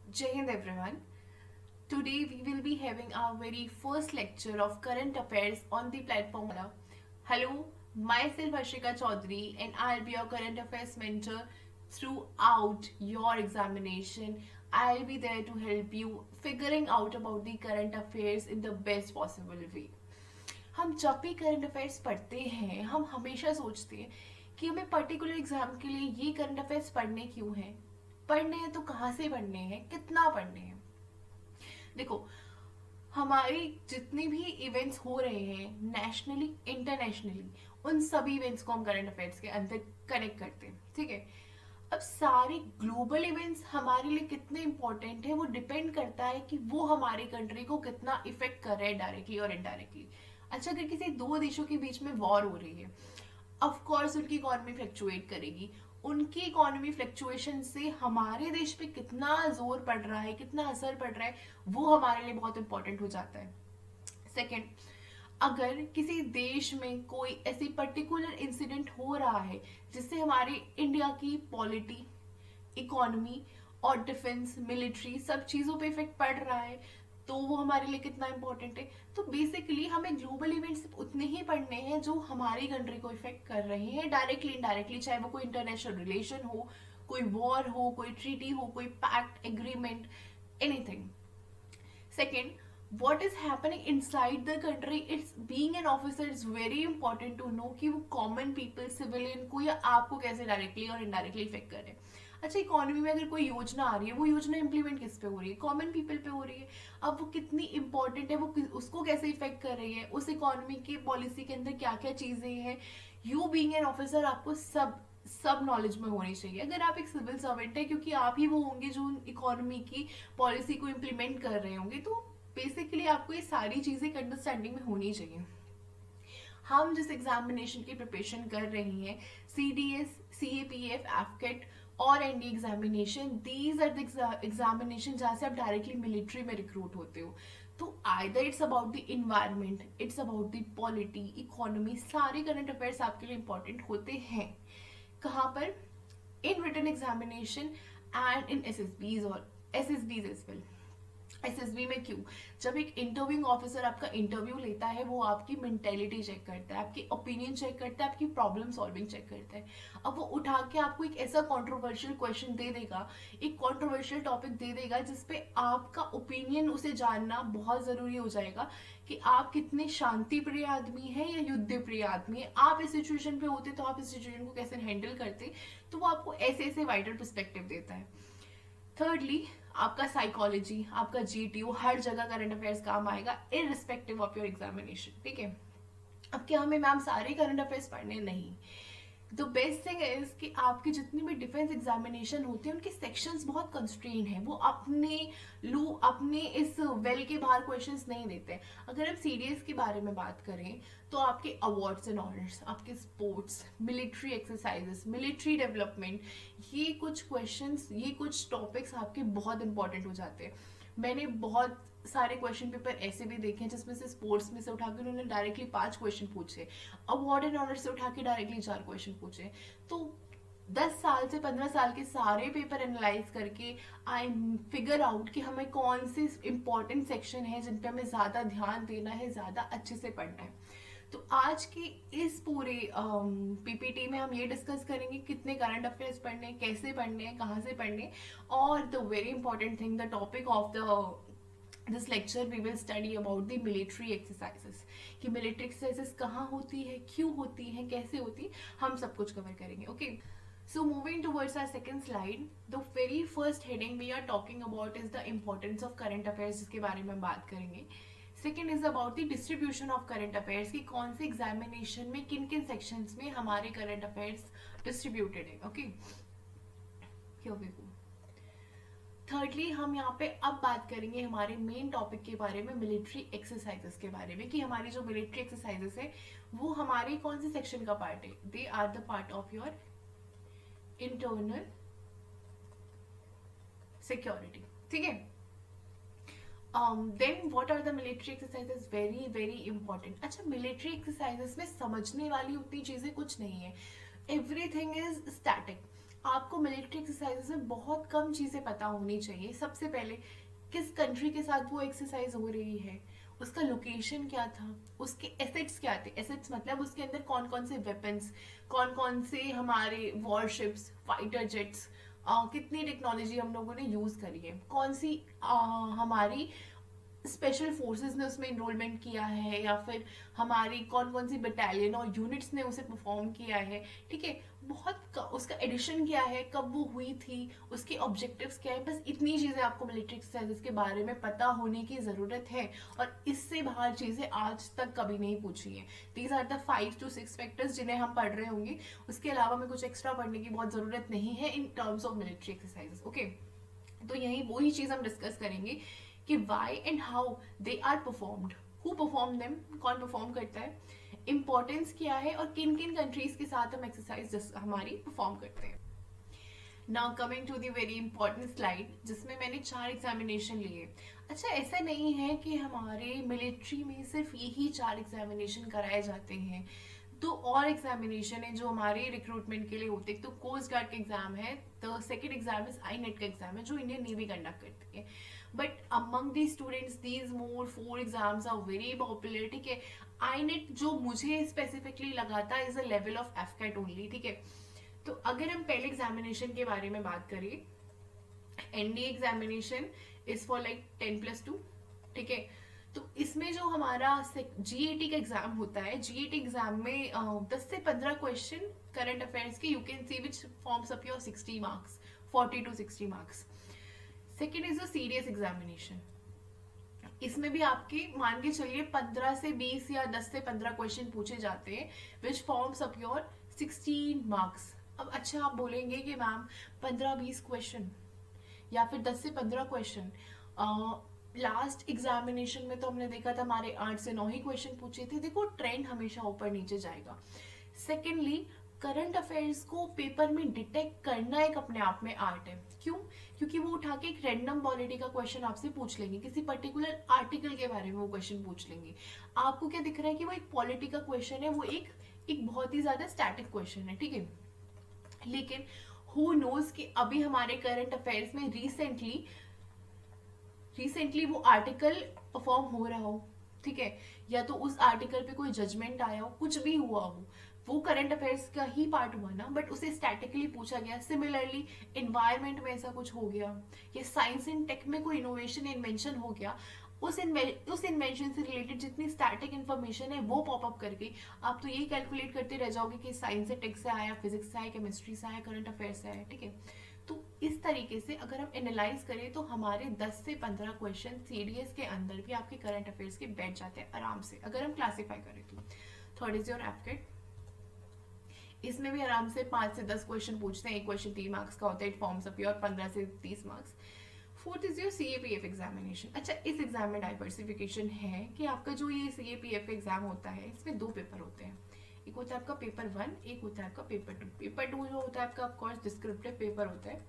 Jai Hind everyone. Today we will be having our very first lecture of current affairs on the platform Wala. Hello, myself Ashika Chaudhary and I'll be your current affairs mentor throughout your examination. I'll be there to help you figuring out about the current affairs in the best possible way. हम जब भी current affairs पढ़ते हैं हम हमेशा सोचते हैं कि हमें पर्टिकुलर एग्जाम के लिए ये करंट अफेयर्स पढ़ने क्यों हैं, पढ़ने हैं तो कहाँ से पढ़ने हैं, कितना पढ़ने हैं। देखो, हमारी जितने भी इवेंट्स हो रहे हैं नेशनली इंटरनेशनली, उन सभी इवेंट्स को हम करंट अफेयर्स के अंदर कनेक्ट करते हैं, ठीक है। अब सारे ग्लोबल इवेंट्स हमारे लिए कितने इंपॉर्टेंट है वो डिपेंड करता है कि वो हमारी कंट्री को कितना इफेक्ट कर रहे हैं डायरेक्टली और इनडायरेक्टली। अच्छा, अगर किसी दो देशों के बीच में वॉर हो रही है, ऑफ कोर्स उनकी इकोनॉमी फ्लक्चुएट करेगी। उनकी इकोनॉमी फ्लक्चुएशन से हमारे देश पे कितना जोर पड़ रहा है, कितना असर पड़ रहा है, वो हमारे लिए बहुत इंपॉर्टेंट हो जाता है। सेकेंड, अगर किसी देश में कोई ऐसी पर्टिकुलर इंसिडेंट हो रहा है जिससे हमारे इंडिया की पॉलिटी, इकोनॉमी और डिफेंस मिलिट्री सब चीज़ों पे इफेक्ट पड़ रहा है, तो वो हमारे लिए कितना इंपॉर्टेंट है। तो बेसिकली हमें ग्लोबल इवेंट्स उतने ही पढ़ने हैं जो हमारी कंट्री को इफेक्ट कर रहे हैं डायरेक्टली इनडायरेक्टली, चाहे वो कोई इंटरनेशनल रिलेशन हो, कोई वॉर हो, कोई ट्रीटी हो, कोई pact agreement, anything. Second, what is happening inside the country, it's being an officer, it's very important to know कि वो common people, civilian को या आपको कैसे डायरेक्टली और इनडायरेक्टली इफेक्ट कर रहे हैं। अच्छा, इकोनॉमी में अगर कोई योजना आ रही है, वो योजना इम्प्लीमेंट किस पे हो रही है, कॉमन पीपल पे हो रही है। अब वो कितनी इंपॉर्टेंट है, वो उसको कैसे इफेक्ट कर रही है, उस इकोनॉमी की पॉलिसी के अंदर क्या क्या चीजें हैं। यू बीइंग एन ऑफिसर आपको सब सब नॉलेज में होनी चाहिए। अगर आप एक सिविल सर्वेंट है, क्योंकि आप ही वो होंगे जो इकोनॉमी की पॉलिसी को इम्प्लीमेंट कर रहे होंगे, तो बेसिकली आपको ये सारी चीजें एक अंडरस्टैंडिंग में होनी चाहिए। हम जिस एग्जामिनेशन की प्रिपरेशन कर रही हैं, C D S, C A P F, AFCAT और ND examination, these are the examination जहाँ से आप डायरेक्टली मिलिट्री में रिक्रूट होते हो। तो either it's about the environment, it's about the polity, economy, सारे करंट अफेयर्स आपके लिए इंपॉर्टेंट होते हैं। कहाँ पर? In written examination and in S S Bs और S S Bs as well. SSB में क्यों? जब एक इंटरव्यूइंग ऑफिसर आपका इंटरव्यू लेता है, वो आपकी मेंटेलिटी चेक करता है, आपकी ओपिनियन चेक करता है, आपकी प्रॉब्लम सॉल्विंग चेक करता है। अब वो उठा के आपको एक ऐसा कंट्रोवर्शियल क्वेश्चन दे देगा, एक कंट्रोवर्शियल टॉपिक दे देगा जिसपे आपका ओपिनियन उसे जानना बहुत जरूरी हो जाएगा कि आप कितने शांति प्रिय आदमी है या युद्ध प्रिय आदमी है। आप इस सिचुएशन पे होते तो आप इस सिचुएशन को कैसे हैंडल करते, तो वो आपको ऐसे ऐसे वाइडर पर्सपेक्टिव देता है। थर्डली, आपका साइकोलॉजी, आपका जीटीयू, हर जगह करंट अफेयर्स काम आएगा इररिस्पेक्टिव ऑफ योर एग्जामिनेशन, ठीक है। अब क्या हमें मैम सारे करंट अफेयर्स पढ़ने? नहीं। द बेस्ट थिंग इज कि आपकी जितनी भी डिफेंस एग्जामिनेशन होती है उनके सेक्शंस बहुत कंस्ट्रेन है, वो अपने इस वेल के बाहर क्वेश्चंस नहीं देते। अगर हम सीडीएस के बारे में बात करें तो आपके अवार्ड्स एंड ऑनर्स, आपके sports, military exercises, military development, ये कुछ क्वेश्चंस, ये कुछ टॉपिक्स आपके बहुत इंपॉर्टेंट हो जाते हैं। मैंने बहुत सारे क्वेश्चन पेपर ऐसे भी देखे हैं जिसमें से स्पोर्ट्स में से उठा के उन्होंने डायरेक्टली 5 क्वेश्चन पूछे, अवार्ड एंड ऑनर से उठा के डायरेक्टली 4 क्वेश्चन पूछे। तो 10 साल से 15 साल के सारे पेपर एनालाइज करके आई फिगर आउट कि हमें कौन से इंपॉर्टेंट सेक्शन है जिन पे हमें ज्यादा ध्यान देना है, ज्यादा अच्छे से पढ़ना है। तो आज की इस पूरे पीपीटी में हम ये डिस्कस करेंगे कितने करंट अफेयर्स पढ़ने, कैसे पढ़ने, कहाँ से पढ़ने, और the very important thing, the topic of the this lecture we will study about the military exercises, कि मिलिट्री एक्सरसाइजेस कहाँ होती है, क्यों होती है, कैसे होती है, हम सब कुछ कवर करेंगे। Okay, so moving towards our second slide, the very first heading we are talking about is the importance of current affairs, जिसके बारे में हम बात करेंगे। Second is about the distribution of current affairs, कि कौन से एग्जामिनेशन में किन किन सेक्शंस में हमारे करंट अफेयर्स डिस्ट्रीब्यूटेड है। Okay, here we go. Thirdly, हम यहाँ पे अब बात करेंगे हमारे मेन टॉपिक के बारे में, मिलिट्री एक्सरसाइजेस के बारे में, कि हमारी जो मिलिट्री एक्सरसाइजेस है वो हमारे कौन से सेक्शन का पार्ट है। They are the part of your internal security, ठीक है। Then what are the military exercises, very very important. अच्छा, मिलिट्री एक्सरसाइजेस में समझने वाली उतनी चीजें कुछ नहीं है, एवरीथिंग इज स्टैटिक। आपको मिलिट्री एक्सरसाइजेस में बहुत कम चीजें पता होनी चाहिए। सबसे पहले किस कंट्री के साथ वो एक्सरसाइज हो रही है, उसका लोकेशन क्या था, उसके एसेट्स क्या थे। एसेट्स मतलब उसके अंदर कौन कौन से वेपन्स, कौन कौन से हमारे वॉरशिप्स, फाइटर जेट्स, कितनी टेक्नोलॉजी हम लोगों ने यूज करी है, कौन सी हमारी स्पेशल फोर्सेस ने उसमें इनरोलमेंट किया है, या फिर हमारी कौन कौन सी बटालियन और यूनिट्स ने उसे परफॉर्म किया है। ठीक है, उसका एडिशन क्या है, कब वो हुई थी, उसके ऑब्जेक्टिव्स क्या है। बस इतनी चीजें आपको मिलिट्री एक्सरसाइजेस के बारे में पता होने की जरूरत है, और इससे बाहर चीजें आज तक कभी नहीं पूछी है। These are the 5 to 6 factors जिन्हें हम पढ़ रहे होंगे। उसके अलावा में कुछ एक्स्ट्रा पढ़ने की बहुत जरूरत नहीं है in terms of military exercises. Okay, तो यही वही चीज हम डिस्कस करेंगे कि why and how they are performed, who perform them, कौन परफॉर्म करता है, इंपॉर्टेंस क्या है, और किन किन कंट्रीज के साथ हम एक्सरसाइज हमारी परफॉर्म करते हैं। Now coming to the very important slide, जिसमें मैंने 4 एग्जामिनेशन लिए। अच्छा, ऐसा नहीं है कि हमारे मिलिट्री में सिर्फ यही 4 एग्जामिनेशन कराए जाते हैं। तो और एग्जामिनेशन है जो हमारे रिक्रूटमेंट के लिए होते हैं। तो कोस्ट गार्ड का एग्जाम है, तो second exam is INET का एग्जाम है जो इंडियन नेवी कंडक्ट करती है। But among the students these more 4 exams are very popular. ठीक है, आई नेट जो मुझे स्पेसिफिकली लगा था is a level of AFCAT only. ठीक है, तो अगर हम पहले एग्जामिनेशन के बारे में बात करें, NDA examination is for like 10+2। ठीक है, तो इसमें जो हमारा जीएटी का एग्जाम होता है, जीएटी एग्जाम में 10 से 15 क्वेश्चन करंट अफेयर्स के, you can C which forms up your 60 marks, 40 to 60 marks. Second is a serious examination. इसमें भी आपके मान के चलिए 15 से 20 या 10 से 15 क्वेश्चन पूछे जाते हैं, which forms up your 16 marks. अब अच्छा, आप बोलेंगे कि मैम 15-20 क्वेश्चन या फिर 10 से 15 क्वेश्चन, लास्ट एग्जामिनेशन में तो हमने देखा था हमारे 8 से 9 ही क्वेश्चन पूछे थे। देखो, ट्रेंड हमेशा ऊपर नीचे जाएगा। सेकेंडली, करंट अफेयर्स को पेपर में डिटेक्ट करना एक अपने आप में आर्ट है। क्यों? क्योंकि वो उठा के एक रैंडम पॉलिटी का क्वेश्चन आपसे पूछ लेंगे, किसी पर्टिकुलर आर्टिकल के बारे में वो क्वेश्चन पूछ लेंगे। आपको क्या दिख रहा है कि वो एक पॉलिटी का क्वेश्चन है, वो एक बहुत ही ज्यादा स्टैटिक क्वेश्चन है। ठीक है, लेकिन हु नोज कि अभी हमारे करंट अफेयर्स में रिसेंटली वो आर्टिकल परफॉर्म हो रहा हो। ठीक है, या तो उस आर्टिकल पे कोई जजमेंट आया हो, कुछ भी हुआ हो, वो करंट अफेयर्स का ही पार्ट हुआ ना, बट उसे स्टैटिकली पूछा गया। सिमिलरली एनवायरमेंट में ऐसा कुछ हो गया, या साइंस एंड टेक में कोई इनोवेशन इन्वेंशन हो गया, उस इन्वेंशन से रिलेटेड जितनी स्टैटिक इन्फॉर्मेशन है वो पॉपअप करके आप तो यही कैलकुलेट करते रह जाओगे कि साइंस से, टेक से आया, फिजिक्स से आया, केमिस्ट्री से आया, करंट अफेयर्स से आया। ठीक है, तो इस तरीके से अगर हम एनालाइज करें तो हमारे 10 से 15 क्वेश्चन सीडीएस के अंदर भी आपके करंट अफेयर्स के बैठ जाते हैं आराम से, अगर हम क्लासीफाई करें तो। थर्ड इज योर एप्केट, इसमें भी आराम से 5 से 10 क्वेश्चन पूछते हैं, एक क्वेश्चन 3 मार्क्स का होता है, इट फॉर्म्स अप योर 15 से 30 marks. Fourth is your CAPF examination. अच्छा, इस एग्जाम में डाइवर्सिफिकेशन है कि आपका जो ये सीएपीएफ एग्जाम होता है, इसमें 2 पेपर होते हैं। एक होता है आपका पेपर 1, एक होता है आपका पेपर 2। पेपर 2 जो होता है आपका ऑफकोर्स डिस्क्रिप्टिव पेपर होता है।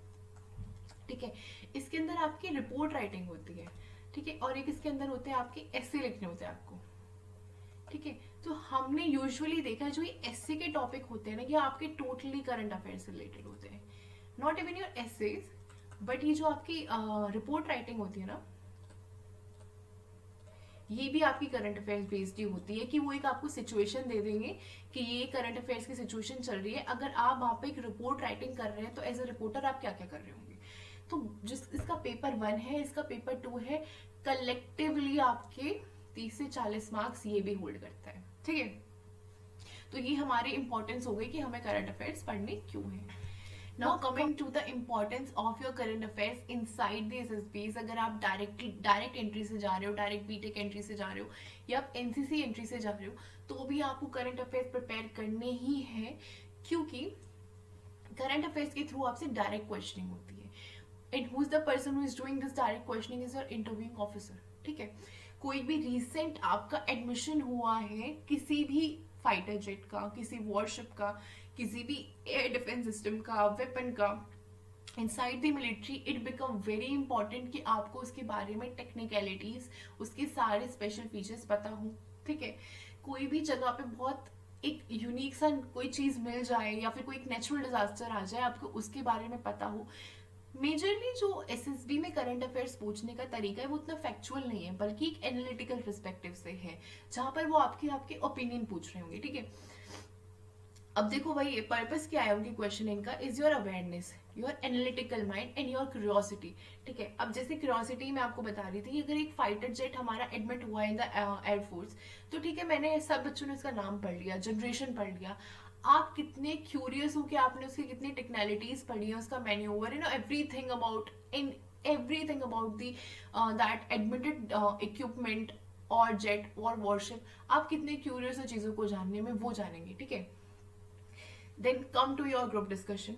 ठीक है, इसके अंदर आपकी रिपोर्ट राइटिंग होती है। ठीक है, और एक इसके अंदर होते हैं आपके एस्से लिखने होते हैं आपको। ठीक है, तो हमने यूजुअली देखा जो ये एस्से के टॉपिक होते हैं ना, ये आपके टोटली करंट अफेयर से रिलेटेड होते हैं। नॉट इवन योर एस्सेज, बट ये जो आपकी रिपोर्ट राइटिंग होती है ना, ये भी आपकी करंट अफेयर्स बेस्ड ही होती है, कि वो एक आपको सिचुएशन दे देंगे कि ये करंट अफेयर्स की सिचुएशन चल रही है, अगर आप वहां पे एक रिपोर्ट राइटिंग कर रहे हैं तो एज ए रिपोर्टर आप क्या क्या कर रहे होंगे। तो जिस इसका पेपर 1 है, इसका पेपर 2 है, कलेक्टिवली आपके 30 से 40 मार्क्स ये भी होल्ड करता है। ठीक है, तो ये हमारी इंपॉर्टेंस हो गई कि हमें करंट अफेयर्स पढ़ने क्यों है। Now coming to the importance of your current affairs inside the SSBs. अगर आप डायरेक्ट एंट्री से जा रहे हो, डायरेक्ट बीटेक एंट्री से जा रहे हो, या आप एनसीसी एंट्री से जा रहे हो, तो भी आपको करंट अफेयर्स प्रिपेयर करने ही है, क्योंकि करंट अफेयर्स के थ्रू आपसे डायरेक्ट क्वेश्चनिंग होती है। And who is the person who is doing this direct questioning is your interviewing officer. ठीक है, कोई भी रिसेंट आपका एडमिशन हुआ है किसी भी फाइटर जेट का, किसी वॉरशिप का, किसी भी एयर डिफेंस सिस्टम का, वेपन का, inside the military, it become very important कि आपको उसके बारे में टेक्निकलिटीज, उसके सारे स्पेशल फीचर्स पता हो। ठीक है, कोई भी जगह पे बहुत एक यूनिक सा कोई चीज मिल जाए या फिर कोई एक नेचुरल डिजास्टर आ जाए, आपको उसके बारे में पता हो। मेजरली जो एसएसबी में करंट अफेयर्स पूछने का तरीका है वो उतना फैक्चुअल नहीं है, बल्कि एक एनालिटिकल पर्सपेक्टिव से है, जहां पर वो आपके आपके ओपिनियन पूछ रहे होंगे, ठीक है। अब देखो भाई, पर्पस क्या है उनके क्वेश्चनिंग का, is your awareness, your analytical mind and your curiosity, ठीक है। अब जैसे क्यूरियोसिटी मैं आपको बता रही थी कि अगर एक फाइटर जेट हमारा एडमिट हुआ इन द एयरफोर्स, तो ठीक है, मैंने सब बच्चों ने उसका नाम पढ़ लिया, जनरेशन पढ़ लिया, आप कितने क्यूरियस हो कि आपने उसकी कितनी टेक्नोलॉजीज पढ़ी है, उसका manoeuvre, you know everything about in everything about the that admitted equipment और जेट और वॉरशिप, आप कितने क्यूरियस हो चीजों को जानने में, वो जानेंगे, ठीक है। Then come to your group discussion.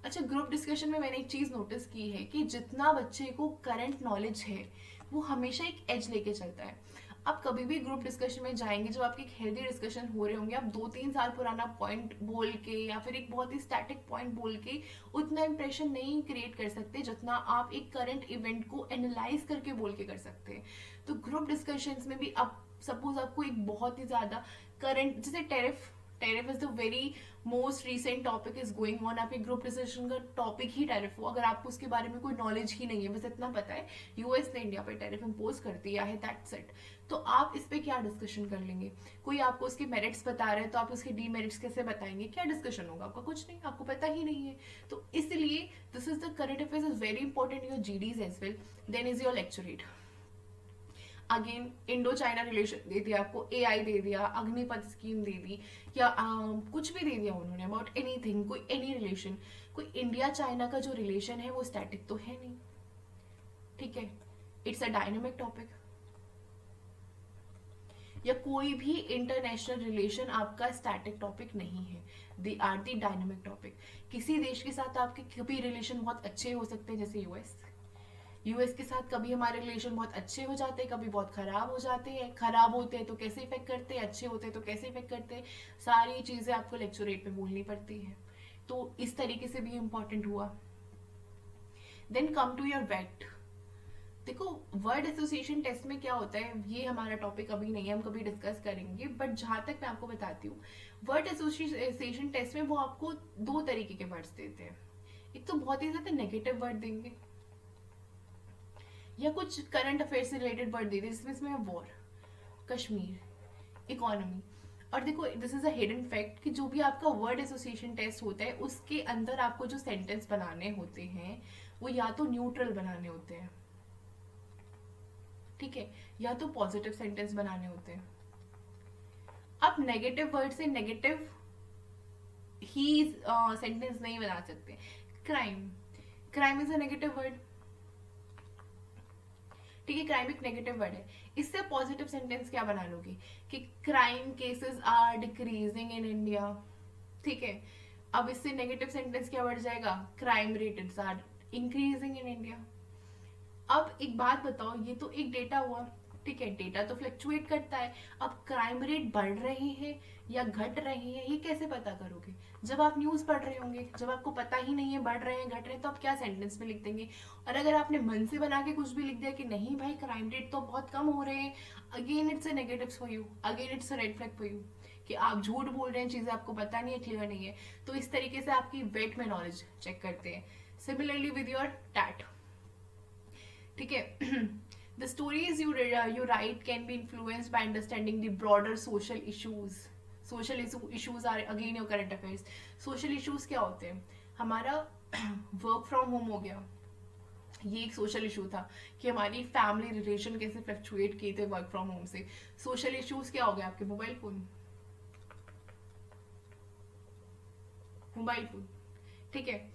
अच्छा, ग्रुप डिस्कशन में मैंने एक चीज नोटिस की है कि जितना बच्चे को करंट नॉलेज है, वो हमेशा एक एज लेके चलता है। आप कभी भी ग्रुप डिस्कशन में जाएंगे, जब आपके एक हेल्दी डिस्कशन हो रहे होंगे, आप 2-3 साल पुराना पॉइंट बोल के या फिर एक बहुत ही स्टैटिक पॉइंट बोल के उतना इंप्रेशन नहीं क्रिएट कर सकते जितना आप एक करंट इवेंट को एनालाइज करके बोल के कर सकते हैं। तो ग्रुप डिस्कशंस में भी आप सपोज आपको एक बहुत ही ज्यादा करंट, जैसे tariff is the very most recent topic is going on, आपके ग्रुप डिस्कशन का टॉपिक ही टेरिफ हो, अगर आपको उसके बारे में कोई नॉलेज ही नहीं है, बस इतना पता है यूएस ने इंडिया पे टेरिफ इम्पोज कर दिया है, दैट्स इट, तो आप इस पे क्या डिस्कशन कर लेंगे। कोई आपको उसके मेरिट्स बता रहे हैं, तो आप उसके डीमेरिट्स कैसे बताएंगे, क्या डिस्कशन होगा, आपका कुछ नहीं, आपको पता ही नहीं है। तो इसलिए this is the current affairs is very important your GDs as well. Then is your lecturette. Again Indo China relation दे दिया आपको, एआई दे दिया, अग्निपथ स्कीम दे दी, या कुछ भी दे दिया उन्होंने अबाउट एनीथिंग, कोई एनी रिलेशन। कोई इंडिया चाइना का जो रिलेशन है वो स्टैटिक तो है नहीं, ठीक है, इट्स अ डायनेमिक टॉपिक। या कोई भी इंटरनेशनल रिलेशन आपका स्टैटिक टॉपिक नहीं है, they are the dynamic topic. किसी देश के साथ आपके कभी रिलेशन बहुत अच्छे हो सकते हैं, जैसे यूएस के साथ कभी हमारे रिलेशन बहुत अच्छे हो जाते हैं, कभी बहुत खराब हो जाते हैं, खराब होते हैं तो कैसे इफेक्ट करते हैं, अच्छे होते हैं तो कैसे इफेक्ट करते हैं, सारी चीजें आपको लेक्चरेट में बोलनी पड़ती है। तो इस तरीके से भी इंपॉर्टेंट हुआ। देन कम टू योर वेट। देखो, वर्ड एसोसिएशन टेस्ट में क्या होता है, ये हमारा टॉपिक अभी नहीं है, हम कभी डिस्कस करेंगे, बट जहां तक मैं आपको बताती हूँ, वर्ड एसोसिएशन टेस्ट में वो आपको 2 तरीके के वर्ड्स देते हैं। एक तो बहुत ही ज्यादा नेगेटिव वर्ड देंगे, या कुछ करंट अफेयर से रिलेटेड वर्ड दे दे, जिसमें इसमें वॉर, कश्मीर, इकोनॉमी। और देखो, this is a hidden fact कि जो भी आपका वर्ड एसोसिएशन टेस्ट होता है, उसके अंदर आपको जो सेंटेंस बनाने होते हैं वो या तो न्यूट्रल बनाने होते हैं, ठीक है, या तो पॉजिटिव सेंटेंस बनाने होते हैं। आप नेगेटिव वर्ड से नेगेटिव ही सेंटेंस नहीं बना सकते। Crime, crime is a negative word, ठीक है, क्राइम एक नेगेटिव वर्ड है। इससे पॉजिटिव सेंटेंस क्या बना लोगे कि crime cases are decreasing in India, ठीक है। अब इससे नेगेटिव सेंटेंस क्या बढ़ जाएगा, crime rates are increasing in India. अब एक बात बताओ, ये तो एक डेटा हुआ, ठीक है, डेटा तो फ्लक्चुएट करता है। अब क्राइम रेट बढ़ रहे हैं या घट रहे हैं, ये कैसे पता करोगे, जब आप न्यूज पढ़ रहे होंगे, जब आपको पता ही नहीं है बढ़ रहे हैं घट रहे हैं, तो आप क्या सेंटेंस में लिख देंगे। और अगर आपने मन से बना के कुछ भी लिख दिया कि नहीं भाई क्राइम रेट तो बहुत कम हो रहे हैं, again it's a negative for you, again it's a red flag for you, कि आप झूठ बोल रहे हैं, चीजें आपको पता नहीं है, क्लियर नहीं है। तो इस तरीके से आपकी वेट में नॉलेज चेक करते हैं। सिमिलरली विद योर टैट, ठीक है। The stories you write can be influenced by understanding the broader social issues. Social issues are again your current affairs. Social issues क्या होते हैं, हमारा वर्क फ्रॉम होम हो गया, ये एक सोशल इशू था कि हमारी फैमिली रिलेशन कैसे फ्लक्चुएट किए थे वर्क फ्रॉम होम से। सोशल इश्यूज क्या हो गया, आपके मोबाइल फोन, ठीक है।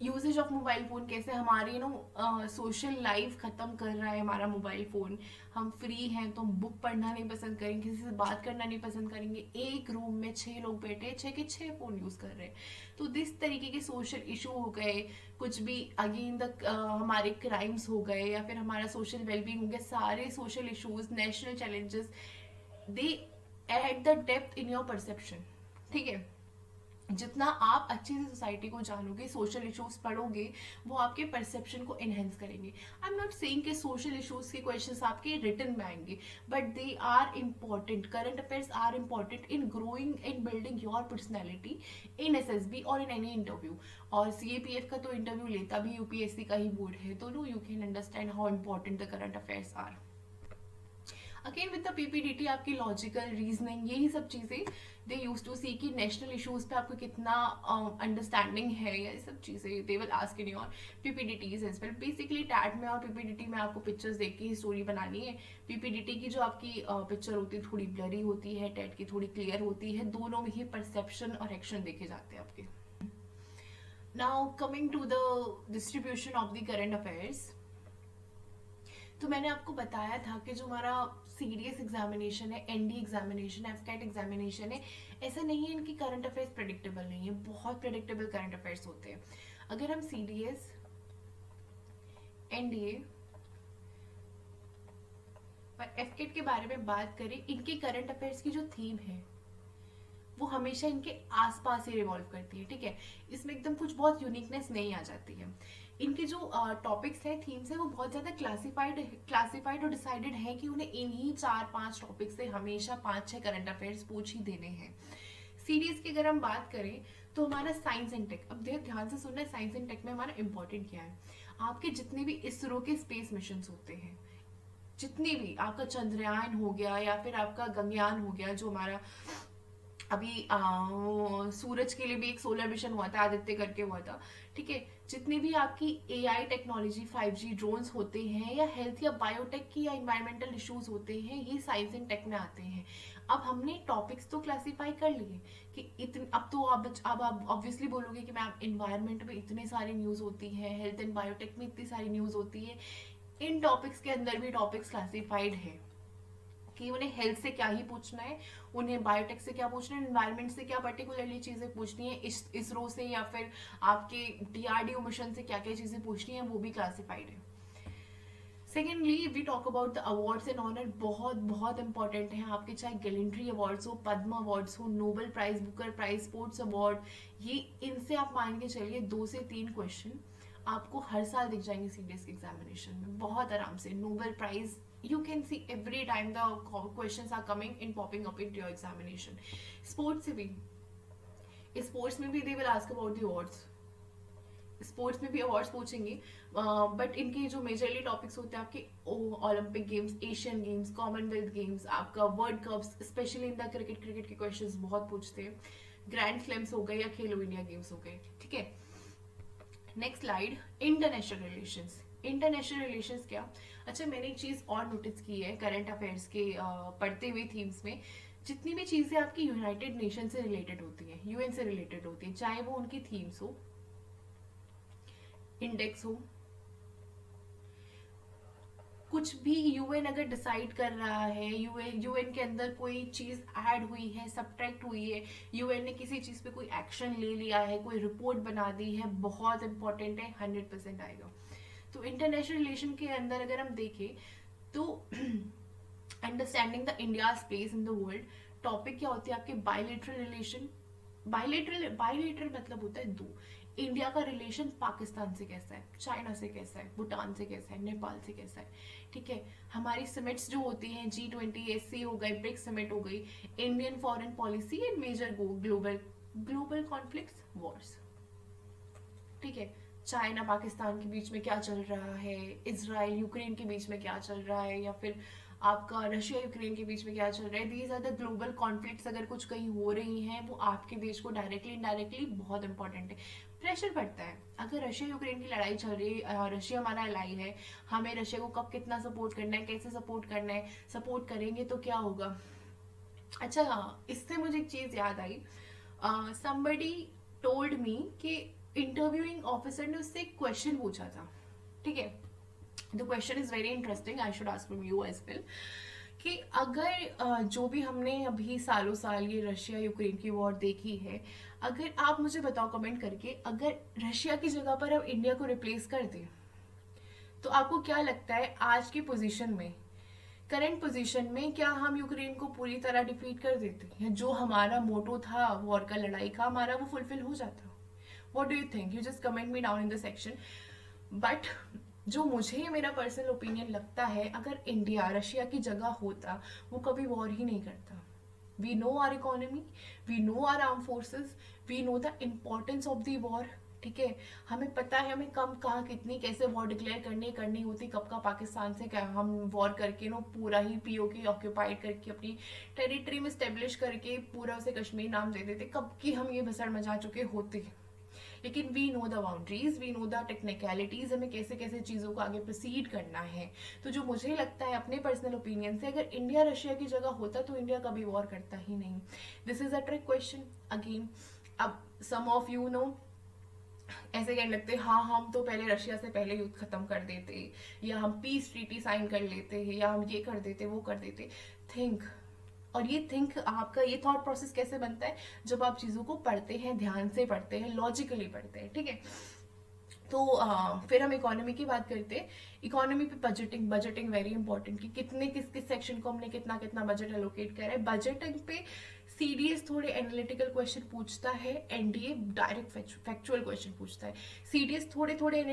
यूजेज ऑफ मोबाइल फोन कैसे हमारी सोशल लाइफ खत्म कर रहा है हमारा मोबाइल फोन। हम फ्री हैं तो हम बुक पढ़ना नहीं पसंद करेंगे, किसी से बात करना नहीं पसंद करेंगे, एक रूम में 6 लोग बैठे 6 के 6 फोन यूज कर रहे हैं। तो दिस तरीके के सोशल इशू हो गए, कुछ भी अगेन द हमारे क्राइम्स हो गए, या फिर हमारा सोशल वेलबींग हो गया, सारे social issues, national challenges, they add the depth in your perception, ठीक है। जितना आप अच्छे से सोसाइटी को जानोगे, सोशल इश्यूज पढ़ोगे, वो आपके परसेप्शन को एनहेंस करेंगे। आई एम नॉट सेइंग कि सोशल इश्यूज के क्वेश्चंस आपके रिटन में आएंगे, but they are important. Current affairs are important in growing and building your personality in SSB और इन एनी इंटरव्यू। और सीएपीएफ का तो इंटरव्यू लेता भी यूपीएससी का ही बोर्ड है, तो no you can understand how important the current affairs are. Again with the PPDT आपकी लॉजिकल रीजनिंग, यही सब चीजें दे यूज टू सी कि नेशनल इश्यूज पे आपको कितना अंडरस्टैंडिंग है, या ये सब चीजें they will ask in your PPDTs as well. Basically TAT में और पीपीडीटी में आपको पिक्चर्स देख के ही स्टोरी बनानी है। पीपीडीटी की जो आपकी पिक्चर होती है थोड़ी ब्लरी होती है, टैट की थोड़ी क्लियर होती है, दोनों में ही परसेप्शन और एक्शन देखे जाते हैं आपके। Now coming to the distribution of the current affairs, तो मैंने आपको बताया था कि जो हमारा सीडीएस एग्जामिनेशन है, एनडी एग्जामिनेशन है, एफकेट एग्जामिनेशन है, ऐसा नहीं है इनकी करंट अफेयर्स प्रेडिक्टेबल नहीं है, बहुत प्रेडिक्टेबल करंट अफेयर्स होते हैं। अगर हम सीडीएस, एनडीए और एफकेट के बारे में बात करें, इनके करंट अफेयर्स की जो थीम है वो हमेशा इनके आसपास ही रिवॉल्व करती है, ठीक है। इसमें एकदम कुछ बहुत यूनिकनेस नहीं आ जाती है। इनके जो टॉपिक्स है, थीम्स है, वो बहुत ज्यादा क्लासिफाइड और डिसाइडेड है कि उन्हें इन्हीं 4-5 टॉपिक से हमेशा 5-6 करंट अफेयर्स पूछ ही देने हैं। सीरीज की अगर हम बात करें तो हमारा साइंस एंड टेक, अब ध्यान से सुनना है, साइंस एंड टेक में हमारा इंपॉर्टेंट क्या है। आपके जितने भी इसरो के स्पेस मिशन होते हैं, जितने भी आपका चंद्रयान हो गया या फिर आपका गगनयान हो गया, जो हमारा अभी सूरज के लिए भी एक सोलर मिशन हुआ था, आदित्य करके हुआ था, ठीक है। जितनी भी आपकी एआई टेक्नोलॉजी, 5G ड्रोन्स होते हैं, या हेल्थ या बायोटेक की या इन्वायरमेंटल इश्यूज होते हैं, ये साइंस एंड टेक में आते हैं। अब हमने टॉपिक्स तो क्लासिफाई कर लिए कि इतने, अब तो अब आप ऑब्वियसली बोलोगे कि मैम इन्वायरमेंट में इतने सारी न्यूज होती है, हेल्थ एंड बायोटेक में इतनी सारी न्यूज होती है, इन टॉपिक्स के अंदर भी टॉपिक्स क्लासिफाइड है कि उन्हें हेल्थ से क्या ही पूछना है, उन्हें बायोटेक से क्या पूछना है, एनवायरमेंट से क्या पर्टिकुलरली चीजें पूछनी है, इसरो से या फिर आपके डीआरडीओ मिशन से क्या क्या चीजें पूछनी है, वो भी क्लासिफाइड है। Secondly we talk about the awards and honour, बहुत बहुत इंपॉर्टेंट है आपके, चाहे गैलेंट्री अवार्ड्स हो, पद्म अवार्ड्स हो, Nobel prize, Booker prize, sports award, ये इनसे आप मान के चलिए 2 से 3 क्वेश्चन आपको हर साल दिख जाएंगे सीडीएस के एग्जामिनेशन में, बहुत आराम से। Nobel prize you can see every time the questions are coming in popping up into your examination. Sports से भी, स्पोर्ट्स में भी they will ask about the awards, sports में भी अवार्ड्स पूछेंगे, बट इनके जो मेजरली टॉपिक्स होते हैं आपके Olympic games, Asian games, Commonwealth games, आपका world cups, specially in the cricket के क्वेश्चंस बहुत पूछते हैं, ग्रैंड स्लैम्स हो गए या खेलो इंडिया गेम्स हो गए, ठीक है। Next slide, international relations. International relations क्या, अच्छा मैंने एक चीज और नोटिस की है करंट अफेयर्स के पढ़ते हुए थीम्स में, जितनी भी चीजें आपकी यूनाइटेड नेशन से रिलेटेड होती है, यूएन से रिलेटेड होती है, चाहे वो उनकी थीम्स हो, इंडेक्स हो, कुछ भी यूएन अगर डिसाइड कर रहा है, यूएन के अंदर कोई चीज ऐड हुई है, सब्ट्रैक्ट हुई है, यूएन ने किसी चीज पे कोई एक्शन ले लिया है, कोई रिपोर्ट बना दी है, बहुत इंपॉर्टेंट है, 100% आएगा। तो इंटरनेशनल रिलेशन के अंदर अगर हम देखें तो understanding the India place in the world, topic क्या होती है आपके, बायलेटरल रिलेशन। बायलेटरल मतलब होता है दो, इंडिया का रिलेशन पाकिस्तान से कैसा है, चाइना से कैसा है, भूटान से कैसा है, नेपाल से कैसा है, ठीक है। हमारी समिट्स जो होती हैं, G20, SC हो गई, ब्रिक्स समिट हो गई, Indian foreign policy and major global conflicts, wars, ठीक है। चाइना पाकिस्तान के बीच में क्या चल रहा है, इसराइल यूक्रेन के बीच में क्या चल रहा है, या फिर आपका रशिया यूक्रेन के बीच में क्या चल रहा है, these are the global conflicts. अगर कुछ कहीं हो रही हैं वो आपके देश को डायरेक्टली इनडायरेक्टली बहुत इंपॉर्टेंट है, प्रेशर पड़ता है। अगर रशिया यूक्रेन की लड़ाई चल रही है, रशिया हमारा एलाई है, हमें रशिया को कब कितना सपोर्ट करना है, कैसे सपोर्ट करना है, सपोर्ट करेंगे तो क्या होगा। अच्छा हाँ, इससे मुझे एक चीज याद आई, somebody told me कि इंटरव्यूइंग ऑफिसर ने उससे एक क्वेश्चन पूछा था, ठीक है। The question is very interesting, I should ask from you as well, कि अगर जो भी हमने अभी सालों साल ये रशिया यूक्रेन की वॉर देखी है, अगर आप मुझे बताओ कमेंट करके, अगर रशिया की जगह पर अब इंडिया को रिप्लेस कर दें तो आपको क्या लगता है आज की पोजीशन में करंट पोजीशन में क्या हम यूक्रेन को पूरी तरह डिफीट कर देते हैं? जो हमारा मोटो था वॉर का, लड़ाई का हमारा, वो फुलफिल हो जाता? What do you think? You just comment me down in the section. But जो मुझे मेरा पर्सनल ओपिनियन लगता है, अगर इंडिया रशिया की जगह होता वो कभी वॉर ही नहीं करता. We know our economy, we know our arm forces, we know the importance of the war. ठीक है, हमें पता है हमें कब कहाँ कितनी कैसे वॉर डिक्लेयर करनी होती, कब का पाकिस्तान से क्या हम वॉर करके नो पूरा ही पीओके ऑक्यूपाइड करके अपनी टेरिटरी में स्टेब्लिश करके पूरा उसे कश्मीर नाम दे देते, कब की हम ये भसड़ मचा चुके होते. लेकिन we know the boundaries, we know the technicalities, हमें कैसे कैसे चीज़ों को आगे प्रोसीड करना है. तो जो मुझे लगता है अपने पर्सनल ओपिनियन से, अगर इंडिया रशिया की जगह होता तो इंडिया कभी वॉर करता ही नहीं. This is a trick question again. अब सम ऑफ यू नो ऐसे कहने लगते हाँ हम तो पहले रशिया से पहले युद्ध खत्म कर देते, या हम पीस ट्रीटी साइन कर लेते, या हम ये कर देते वो कर देते. थिंक. और ये थिंक, आपका ये थॉट प्रोसेस कैसे बनता है? जब आप चीज़ों को पढ़ते हैं, ध्यान से पढ़ते हैं, लॉजिकली पढ़ते हैं. ठीक है, तो फिर हम इकोनॉमी की बात करते हैं. इकोनॉमी पे बजटिंग, बजटिंग वेरी इंपॉर्टेंट कि कितने किस किस सेक्शन को हमने कितना कितना बजट एलोकेट करा है. बजटिंग पे सीडीएस थोड़े एनालिटिकल क्वेश्चन पूछता है, एनडीए डायरेक्ट फैक्चुअल क्वेश्चन पूछता है. सीडीएस थोड़े थोड़े,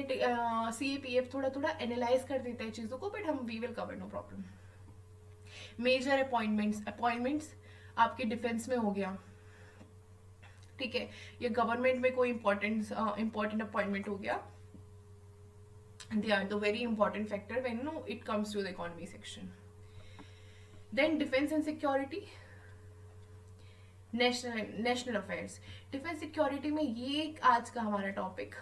सीएपीएफ थोड़ा थोड़ा एनालाइज कर देता है चीज़ों को, बट हम we will cover, no problem. Major appointments आपके डिफेंस में हो गया, ठीक है, या गवर्नमेंट में कोई इंपॉर्टेंट अपॉइंटमेंट हो गया. They are the very important factor when no it comes to the economy section. Then defence and security, national affairs. Defence security में ये आज का हमारा टॉपिक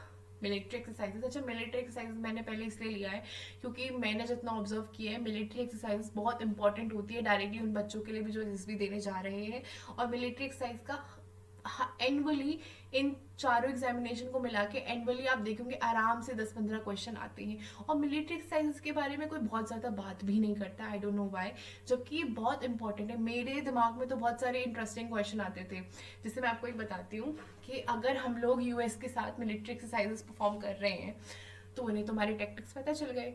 मिलिट्री एक्सरसाइजेस. अच्छा, मिलिट्री एक्सरसाइजेस मैंने पहले इसलिए लिया है क्योंकि मैंने जितना ऑब्जर्व किया है मिलिट्री एक्सरसाइज बहुत इंपॉर्टेंट होती है डायरेक्टली उन बच्चों के लिए भी जो एसएसबी देने जा रहे हैं. और मिलिट्री एक्सरसाइज का एनुअली इन चारों एग्जामिनेशन को मिला के एनुअली आप देखेंगे आराम से 10-15 क्वेश्चन आते हैं. और मिलिट्री एक्सरसाइजेस के बारे में कोई बहुत ज़्यादा बात भी नहीं करता, आई डोंट नो व्हाई, जबकि ये बहुत इंपॉर्टेंट है. मेरे दिमाग में तो बहुत सारे इंटरेस्टिंग क्वेश्चन आते थे. जैसे मैं आपको एक बताती हूँ कि अगर हम लोग यूएस के साथ मिलिट्री एक्सरसाइजेस परफॉर्म कर रहे हैं तो उन्हें तो हमारे टैक्टिक्स पता चल गए.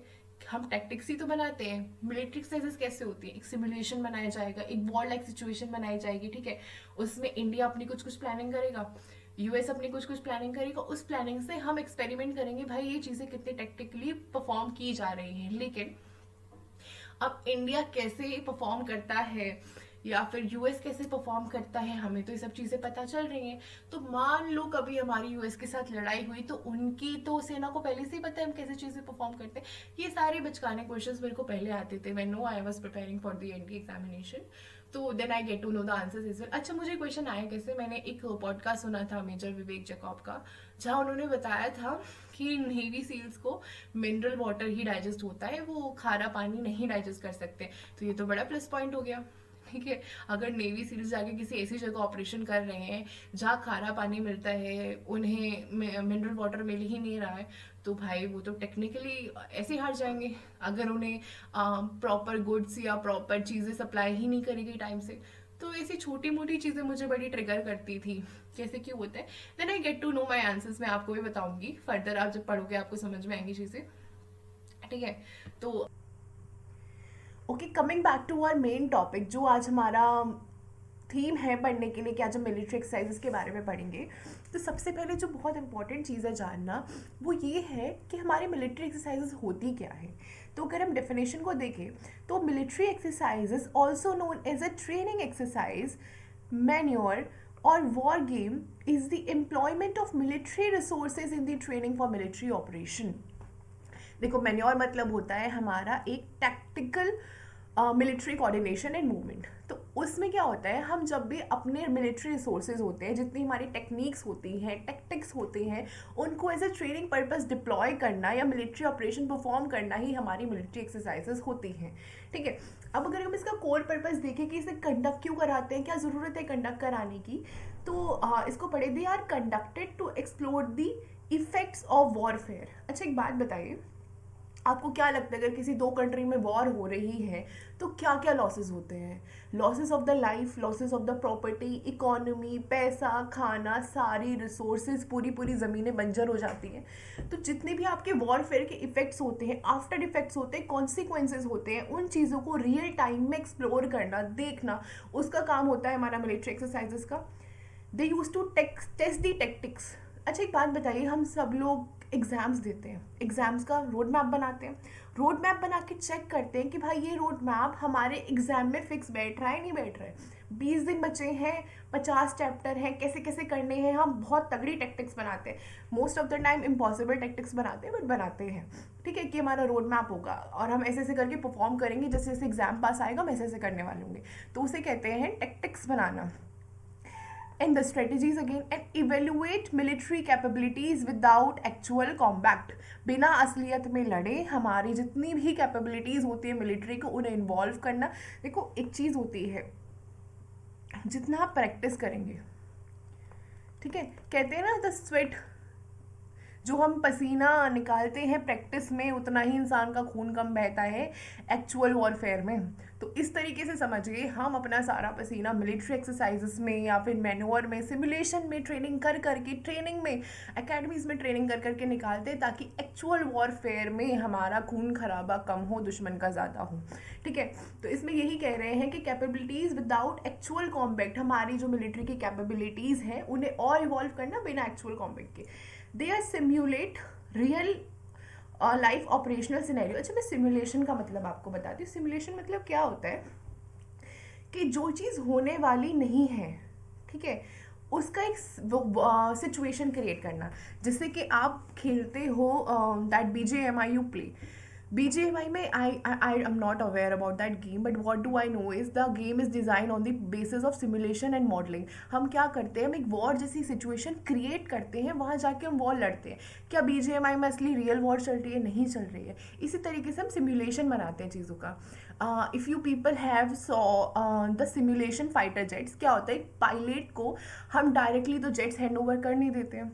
हम टैक्टिक्स ही तो बनाते हैं. मिलिट्री एक्सरसाइजेस कैसे होती है? एक सिमुलेशन बनाया जाएगा, एक वॉर लाइक सिचुएशन बनाई जाएगी. ठीक है, उसमें इंडिया अपनी कुछ कुछ प्लानिंग करेगा, यूएस अपनी कुछ कुछ प्लानिंग करेगा. उस प्लानिंग से हम एक्सपेरिमेंट करेंगे भाई ये चीज़ें कितनी टेक्टिकली परफॉर्म की जा रही हैं. लेकिन अब इंडिया कैसे परफॉर्म करता है या फिर यूएस कैसे परफॉर्म करता है, हमें तो ये सब चीज़ें पता चल रही हैं. तो मान लो कभी हमारी यूएस के साथ लड़ाई हुई तो उनकी तो सेना को पहले से ही पता है हम कैसे चीज़ें परफॉर्म करते हैं. ये सारे बचकाने क्वेश्चंस मेरे को पहले आते थे when know I was preparing for the ND examination. तो then I get to know the answers is well. अच्छा, मुझे क्वेश्चन आया कैसे? मैंने एक पॉडकास्ट सुना था मेजर विवेक जैकब का, जहाँ उन्होंने बताया था कि नेवी सील्स को मिनरल वाटर ही डाइजेस्ट होता है, वो खारा पानी नहीं डाइजेस्ट कर सकते. तो ये तो बड़ा प्लस पॉइंट हो गया. ठीक है, अगर नेवी सील्स जाके किसी ऐसी जगह ऑपरेशन कर रहे हैं जहाँ खारा पानी मिलता है, उन्हें मिनरल वाटर मिल ही नहीं रहा है, तो भाई वो तो टेक्निकली ऐसे हार जाएंगे अगर उन्हें प्रॉपर गुड्स या प्रॉपर चीज़ें सप्लाई ही नहीं करेगी टाइम से. तो ऐसी छोटी मोटी चीज़ें मुझे बड़ी ट्रिगर करती थी, कैसे क्यों होता है. Then I get to know my answers. मैं आपको भी बताऊंगी फर्दर, आप जब पढ़ोगे आपको समझ में आएंगी चीज़ें. ठीक है, तो okay, coming back to our main topic, जो आज हमारा थीम है पढ़ने के लिए कि आज हम मिलिट्री एक्सरसाइजेस के बारे में पढ़ेंगे. तो सबसे पहले जो बहुत इंपॉर्टेंट चीज़ है जानना वो ये है कि हमारी मिलिट्री एक्सरसाइजेस होती क्या है. तो अगर हम डेफिनेशन को देखें तो military exercises also known as a training exercise, manoeuvre और war game is the employment of military resources in the training for military operation. देखो, मैन्योर मतलब होता है हमारा एक tactical military coordination and movement. तो उसमें क्या होता है, हम जब भी अपने मिलिट्री रिसोर्सेज होते हैं, जितनी हमारी टेक्निक्स होती हैं, टैक्टिक्स होते हैं, उनको as a training purpose deploy करना या मिलिट्री ऑपरेशन परफॉर्म करना ही हमारी मिलिट्री एक्सरसाइजेस होती हैं. ठीक है, अब अगर हम इसका कोर पर्पस देखें कि इसे कंडक्ट क्यों कराते हैं, क्या ज़रूरत है कंडक्ट कराने की, तो इसको पढ़े, they are conducted to explore the effects of warfare. अच्छा, एक बात बताइए, आपको क्या लगता है अगर किसी दो कंट्री में वॉर हो रही है तो क्या क्या लॉसेस होते हैं? Losses of the life, losses of the property, economy, पैसा, खाना, सारी रिसोर्सेज, पूरी पूरी ज़मीनें बंजर हो जाती हैं। तो जितने भी आपके वॉरफेयर के इफेक्ट्स होते हैं, आफ्टर इफेक्ट्स होते हैं, कॉन्सिक्वेंसेज होते हैं, उन चीज़ों को रियल टाइम में एक्सप्लोर करना, देखना, उसका काम होता है हमारा मिलिट्री एक्सरसाइजेस का। They use to test the tactics. अच्छा एक बात बताइए, हम सब लोग एग्ज़ाम्स देते हैं, एग्ज़ाम्स का रोड मैप बनाते हैं, रोड मैप बना के चेक करते हैं कि भाई ये रोड मैप हमारे एग्ज़ाम में फिक्स बैठ रहा है नहीं बैठ रहा है। 20 दिन बचे हैं, 50 चैप्टर हैं, कैसे कैसे करने हैं, हम बहुत तगड़ी टैक्टिक्स बनाते हैं। Most of the time impossible tactics बनाते हैं, बट बनाते हैं। ठीक है कि हमारा रोड मैप होगा और हम ऐसे ऐसे करके परफॉर्म करेंगे, जैसे जैसे एग्जाम पास आएगा हम ऐसे ऐसे करने वाले होंगे। तो उसे कहते हैं tactics banana. And the strategies again, and evaluate military capabilities without actual combat। बिना असलियत में लड़े हमारी जितनी भी कैपेबिलिटीज़ होती है मिलिट्री को, उन्हें इन्वॉल्व करना। देखो एक चीज़ होती है, जितना आप प्रैक्टिस करेंगे, ठीक है, कहते हैं ना द स्वेट, जो हम पसीना निकालते हैं प्रैक्टिस में, उतना ही इंसान का खून कम बहता है एक्चुअल वॉरफेयर में। तो इस तरीके से समझिए, हम अपना सारा पसीना मिलिट्री एक्सरसाइजेस में या फिर मैन्योर में, सिमुलेशन में, ट्रेनिंग कर करके, ट्रेनिंग में, एकेडमीज में ट्रेनिंग कर करके निकालते हैं, ताकि एक्चुअल वॉरफेयर में हमारा खून खराबा कम हो, दुश्मन का ज़्यादा हो। ठीक है, तो इसमें यही कह रहे हैं कि कैपेबिलिटीज़ विदाउट एक्चुअल कॉम्बैट, हमारी जो मिलिट्री की कैपेबिलिटीज़ हैं उन्हें और इवॉल्व करना बिना एक्चुअल कॉम्बैट के। They are simulate real life operational scenario. अच्छा मैं सिमुलेशन का मतलब आपको बताती हूँ। सिमुलेशन मतलब क्या होता है कि जो चीज़ होने वाली नहीं है, ठीक है, उसका एक सिचुएशन क्रिएट करना। जैसे कि आप खेलते हो that BGMI you play, BGMI में I am not aware about that game, but what do I know is the game is designed on the basis of simulation and modeling। हम क्या करते हैं, हम एक वॉर जैसी सिचुएशन क्रिएट करते हैं, वहाँ जाके हम वॉर लड़ते हैं। क्या BGMI में असली रियल वॉर चल रही है? नहीं चल रही है। इसी तरीके से हम सिमुलेशन बनाते हैं चीज़ों का। If you people have saw the simulation fighter jets, क्या होता है, पायलट को हम डायरेक्टली तो जेट्स हैंड ओवर कर नहीं देते हैं,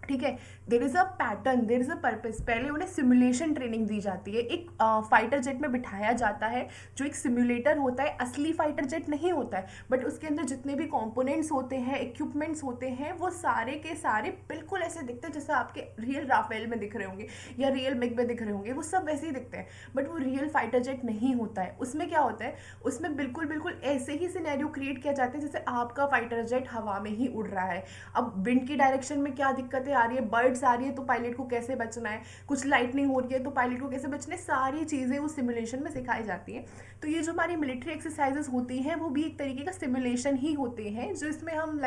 ठीक है, there is a pattern, there is a purpose. पहले उन्हें सिमुलेशन ट्रेनिंग दी जाती है, एक फाइटर जेट में बिठाया जाता है जो एक सिमुलेटर होता है, असली फाइटर जेट नहीं होता है, बट उसके अंदर जितने भी कंपोनेंट्स होते हैं, इक्विपमेंट्स होते हैं, वो सारे के सारे बिल्कुल ऐसे दिखते हैं जैसे आपके रियल राफेल में दिख रहे होंगे या रियल मिग में दिख रहे होंगे, वो सब वैसे ही दिखते हैं, बट वो रियल फाइटर जेट नहीं होता है। उसमें क्या होता है, उसमें बिल्कुल बिल्कुल ऐसे ही सिनेरियो क्रिएट किया जाता है जैसे आपका फाइटर जेट हवा में ही उड़ रहा है। अब विंड की डायरेक्शन में क्या दिक्कतें आ रही है, बर्ड्स आ रही है तो पायलट को कैसे बचना है, कुछ लाइटनिंग हो रही है तो पायलट को कैसे बचना है, सारी चीज़ें उस सिमुलेशन में सिखाई जाती हैं। तो ये जो हमारी मिलिट्री एक्सरसाइजेस होती हैं वो भी एक तरीके का सिमुलेशन ही होते हैं, जो इसमें हम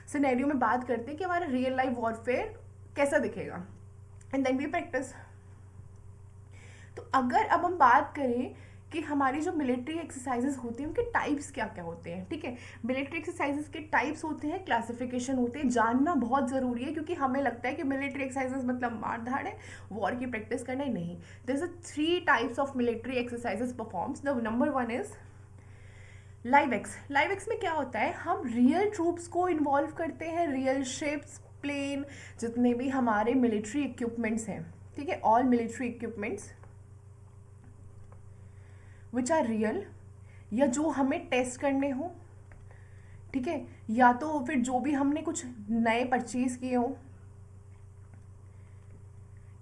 सिनेरियो में बात करते हैं कि हमारा रियल लाइफ वॉरफेयर कैसा दिखेगा, एंड देन वी प्रैक्टिस। तो अगर अब हम बात करें कि हमारी जो मिलिट्री एक्सरसाइजेस होती हैं उनके टाइप्स क्या क्या होते हैं, ठीक है, मिलिट्री एक्सरसाइजेस के टाइप्स होते हैं, क्लासिफिकेशन होते हैं, जानना बहुत ज़रूरी है, क्योंकि हमें लगता है कि मिलिट्री एक्सरसाइजेस मतलब मार धाड़ है, वॉर की प्रैक्टिस करना है। नहीं, there is 3 types of military exercises performs. The number 1 is live ex. Live ex में क्या होता है, हम रियल ट्रूप्स को इन्वॉल्व करते हैं, रियल शिप्स, प्लेन, जितने भी हमारे मिलिट्री इक्विपमेंट्स हैं, ठीक है, all military equipments which are real, या जो हमें टेस्ट करने हो, ठीक है, या तो फिर जो भी हमने कुछ नए परचेज किए हो,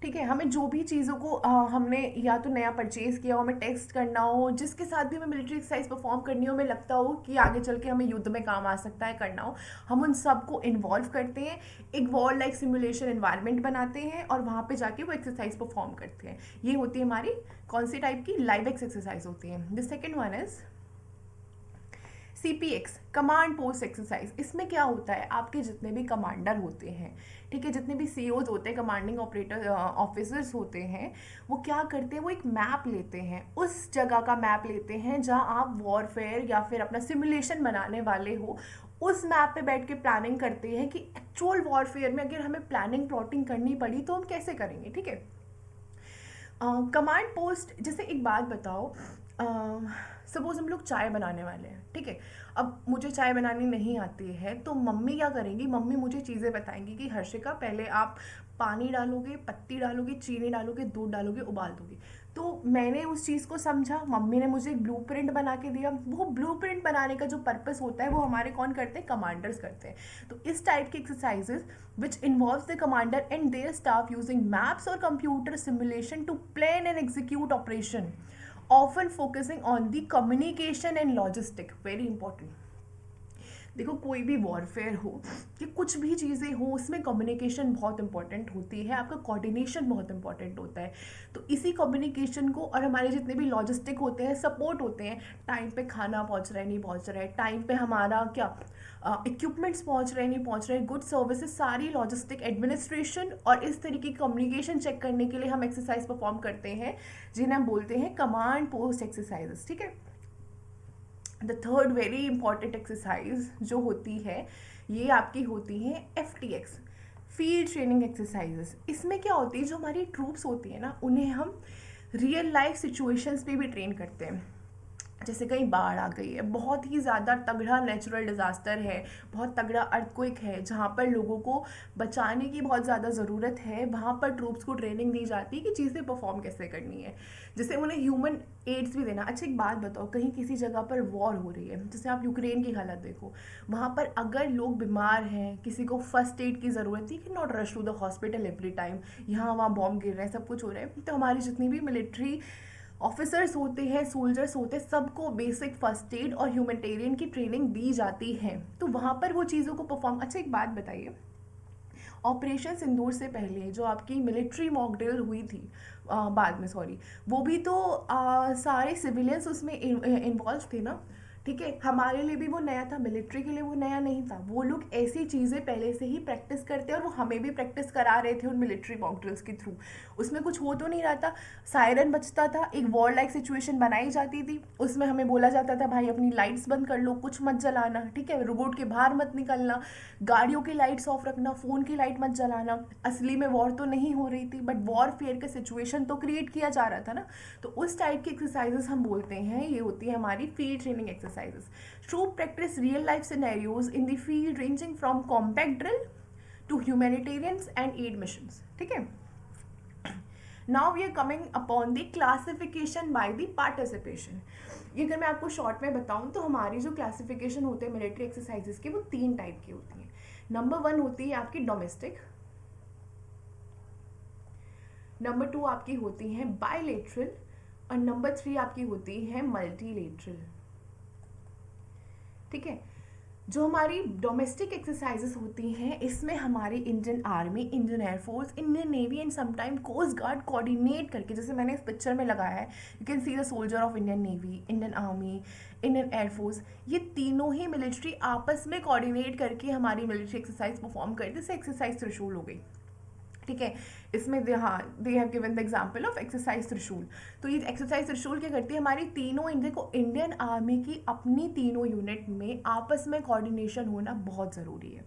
ठीक है, हमें जो भी चीज़ों को हमने या तो नया परचेज किया हो, हमें टेस्ट करना हो, जिसके साथ भी हमें मिलिट्री एक्सरसाइज परफॉर्म करनी हो, हमें लगता हो कि आगे चल के हमें युद्ध में काम आ सकता है, करना हो, हम उन सबको इन्वॉल्व करते हैं, एक वॉर लाइक सिमुलेशन एनवायरनमेंट बनाते हैं और वहाँ पे जाके वो एक्सरसाइज परफॉर्म करते हैं। ये होती है हमारी कौन सी टाइप की, लाइव एक्स एक्सरसाइज होती है। The second one is CPX, command post exercise. इसमें क्या होता है, आपके जितने भी कमांडर होते हैं, ठीक है, जितने भी CEOs होते हैं, कमांडिंग ऑपरेटर ऑफिसर्स होते हैं, वो क्या करते हैं, वो एक मैप लेते हैं, उस जगह का मैप लेते हैं जहां आप वॉरफेयर या फिर अपना सिमुलेशन बनाने वाले हो, उस मैप पे बैठ के प्लानिंग करते हैं कि एक्चुअल वॉरफेयर में अगर हमें प्लानिंग प्लॉटिंग करनी पड़ी तो हम कैसे करेंगे, ठीक है। कमांड पोस्ट, जैसे एक बात बताओ, सपोज हम लोग चाय बनाने वाले हैं, ठीक है, अब मुझे चाय बनानी नहीं आती है तो मम्मी क्या करेंगी, मम्मी मुझे चीज़ें बताएंगी कि हर्षिका पहले आप पानी डालोगे, पत्ती डालोगे, चीनी डालोगे, दूध डालोगे, उबाल दोगे। तो मैंने उस चीज़ को समझा, मम्मी ने मुझे एक ब्लूप्रिंट बना के दिया। वो ब्लूप्रिंट बनाने का जो पर्पस होता है वो हमारे कौन करते हैं, कमांडर्स करते हैं। तो इस टाइप की exercises which involves the commander and their staff using maps और computer simulation to plan and execute operation, often focusing on the communication and logistic. Very important. देखो कोई भी वॉरफेयर हो कि कुछ भी चीज़ें हो, उसमें कम्युनिकेशन बहुत इंपॉर्टेंट होती है, आपका कोऑर्डिनेशन बहुत इंपॉर्टेंट होता है। तो इसी कम्युनिकेशन को और हमारे जितने भी लॉजिस्टिक होते हैं, सपोर्ट होते हैं, टाइम पे खाना पहुंच रहा है नहीं पहुंच रहा है, टाइम पे हमारा क्या इक्विपमेंट्स पहुंच रहे हैं नहीं पहुंच रहे, गुड सर्विसेज, सारी लॉजिस्टिक एडमिनिस्ट्रेशन और इस तरीके की कम्युनिकेशन चेक करने के लिए हम एक्सरसाइज परफॉर्म करते हैं, जिन्हें हम बोलते हैं कमांड पोस्ट एक्सरसाइजेस। ठीक है। The third very important exercise जो होती है, ये आपकी होती है FTX, फील्ड ट्रेनिंग एक्सरसाइजेस। इसमें क्या होती है, जो हमारी ट्रूप्स होती है ना, उन्हें हम रियल लाइफ सिचुएशंस पे भी ट्रेन करते हैं। जैसे कहीं बाढ़ आ गई है, बहुत ही ज़्यादा तगड़ा नेचुरल डिज़ास्टर है, बहुत तगड़ा अर्थक्वेक है, जहाँ पर लोगों को बचाने की बहुत ज़्यादा ज़रूरत है, वहाँ पर ट्रूप्स को ट्रेनिंग दी जाती है कि चीज़ें परफॉर्म कैसे करनी है, जैसे उन्हें ह्यूमन एड्स भी देना। अच्छा एक बात बताओ, कहीं किसी जगह पर वॉर हो रही है, जैसे आप यूक्रेन की हालत देखो, वहाँ पर अगर लोग बीमार हैं, किसी को फर्स्ट एड की ज़रूरत है, कि not rush to the hospital every time, यहाँ वहाँ बॉम्ब गिर रहे हैं, सब कुछ हो रहा है, तो हमारी जितनी भी मिलिट्री ऑफिसर्स होते हैं, सोल्जर्स होते हैं, सबको बेसिक फर्स्ट एड और ह्यूमैनिटेरियन की ट्रेनिंग दी जाती है। तो वहाँ पर वो चीज़ों को परफॉर्म। अच्छा एक बात बताइए, ऑपरेशन सिंदूर से पहले जो आपकी मिलिट्री मॉक ड्रिल हुई थी, बाद में सॉरी, वो भी तो सारे सिविलियंस उसमें इन्वॉल्व थे ना। ठीक है, हमारे लिए भी वो नया था, मिलिट्री के लिए वो नया नहीं था। वो लोग ऐसी चीज़ें पहले से ही प्रैक्टिस करते हैं और वो हमें भी प्रैक्टिस करा रहे थे उन मिलिट्री मॉक ड्रिल्स के थ्रू। उसमें कुछ हो तो नहीं रहा था, सायरन बजता था, एक वॉर लाइक सिचुएशन बनाई जाती थी, उसमें हमें बोला जाता था भाई अपनी लाइट्स बंद कर लो, कुछ मत जलाना, ठीक है, रोबोट के बाहर मत निकलना, गाड़ियों की लाइट्स ऑफ रखना, फ़ोन की लाइट मत जलाना। असली में वॉर तो नहीं हो रही थी, बट वॉर फेयर का सिचुएशन तो क्रिएट किया जा रहा था ना। तो उस टाइप की एक्सरसाइजेस हम बोलते हैं, ये होती है हमारी field training exercises. Troop practice real life scenarios in the field ranging from compact drill to humanitarians and aid missions. ठीक है। Now we are coming upon the classification by the participation. ये अगर मैं आपको शॉर्ट में बताऊं तो हमारी जो क्लासिफिकेशन होते हैं मिलिट्री एक्सरसाइजेस के, वो 3 टाइप की होती हैं। नंबर 1 होती है आपकी डोमेस्टिक, नंबर 2 आपकी होती है बायलेटरल, और नंबर 3 आपकी होती है मल्टीलेटरल। ठीक है। जो हमारी डोमेस्टिक एक्सरसाइजेस होती हैं, इसमें हमारी Indian army, Indian air force, Indian navy and sometime coast guard coordinate करके, जैसे मैंने इस पिक्चर में लगाया है, you can see the soldier of Indian navy, Indian army, Indian air force, ये तीनों ही मिलिट्री आपस में कोऑर्डिनेट करके हमारी मिलिट्री एक्सरसाइज परफॉर्म करते, जैसे एक्सरसाइज त्रिशूल हो गई। ठीक है। इसमें they have given the example of exercise त्रिशूल। तो ये एक्सरसाइज त्रिशूल क्या करती है, हमारी तीनों इंडियन आर्मी की अपनी तीनों यूनिट में आपस में कोऑर्डिनेशन होना बहुत ज़रूरी है।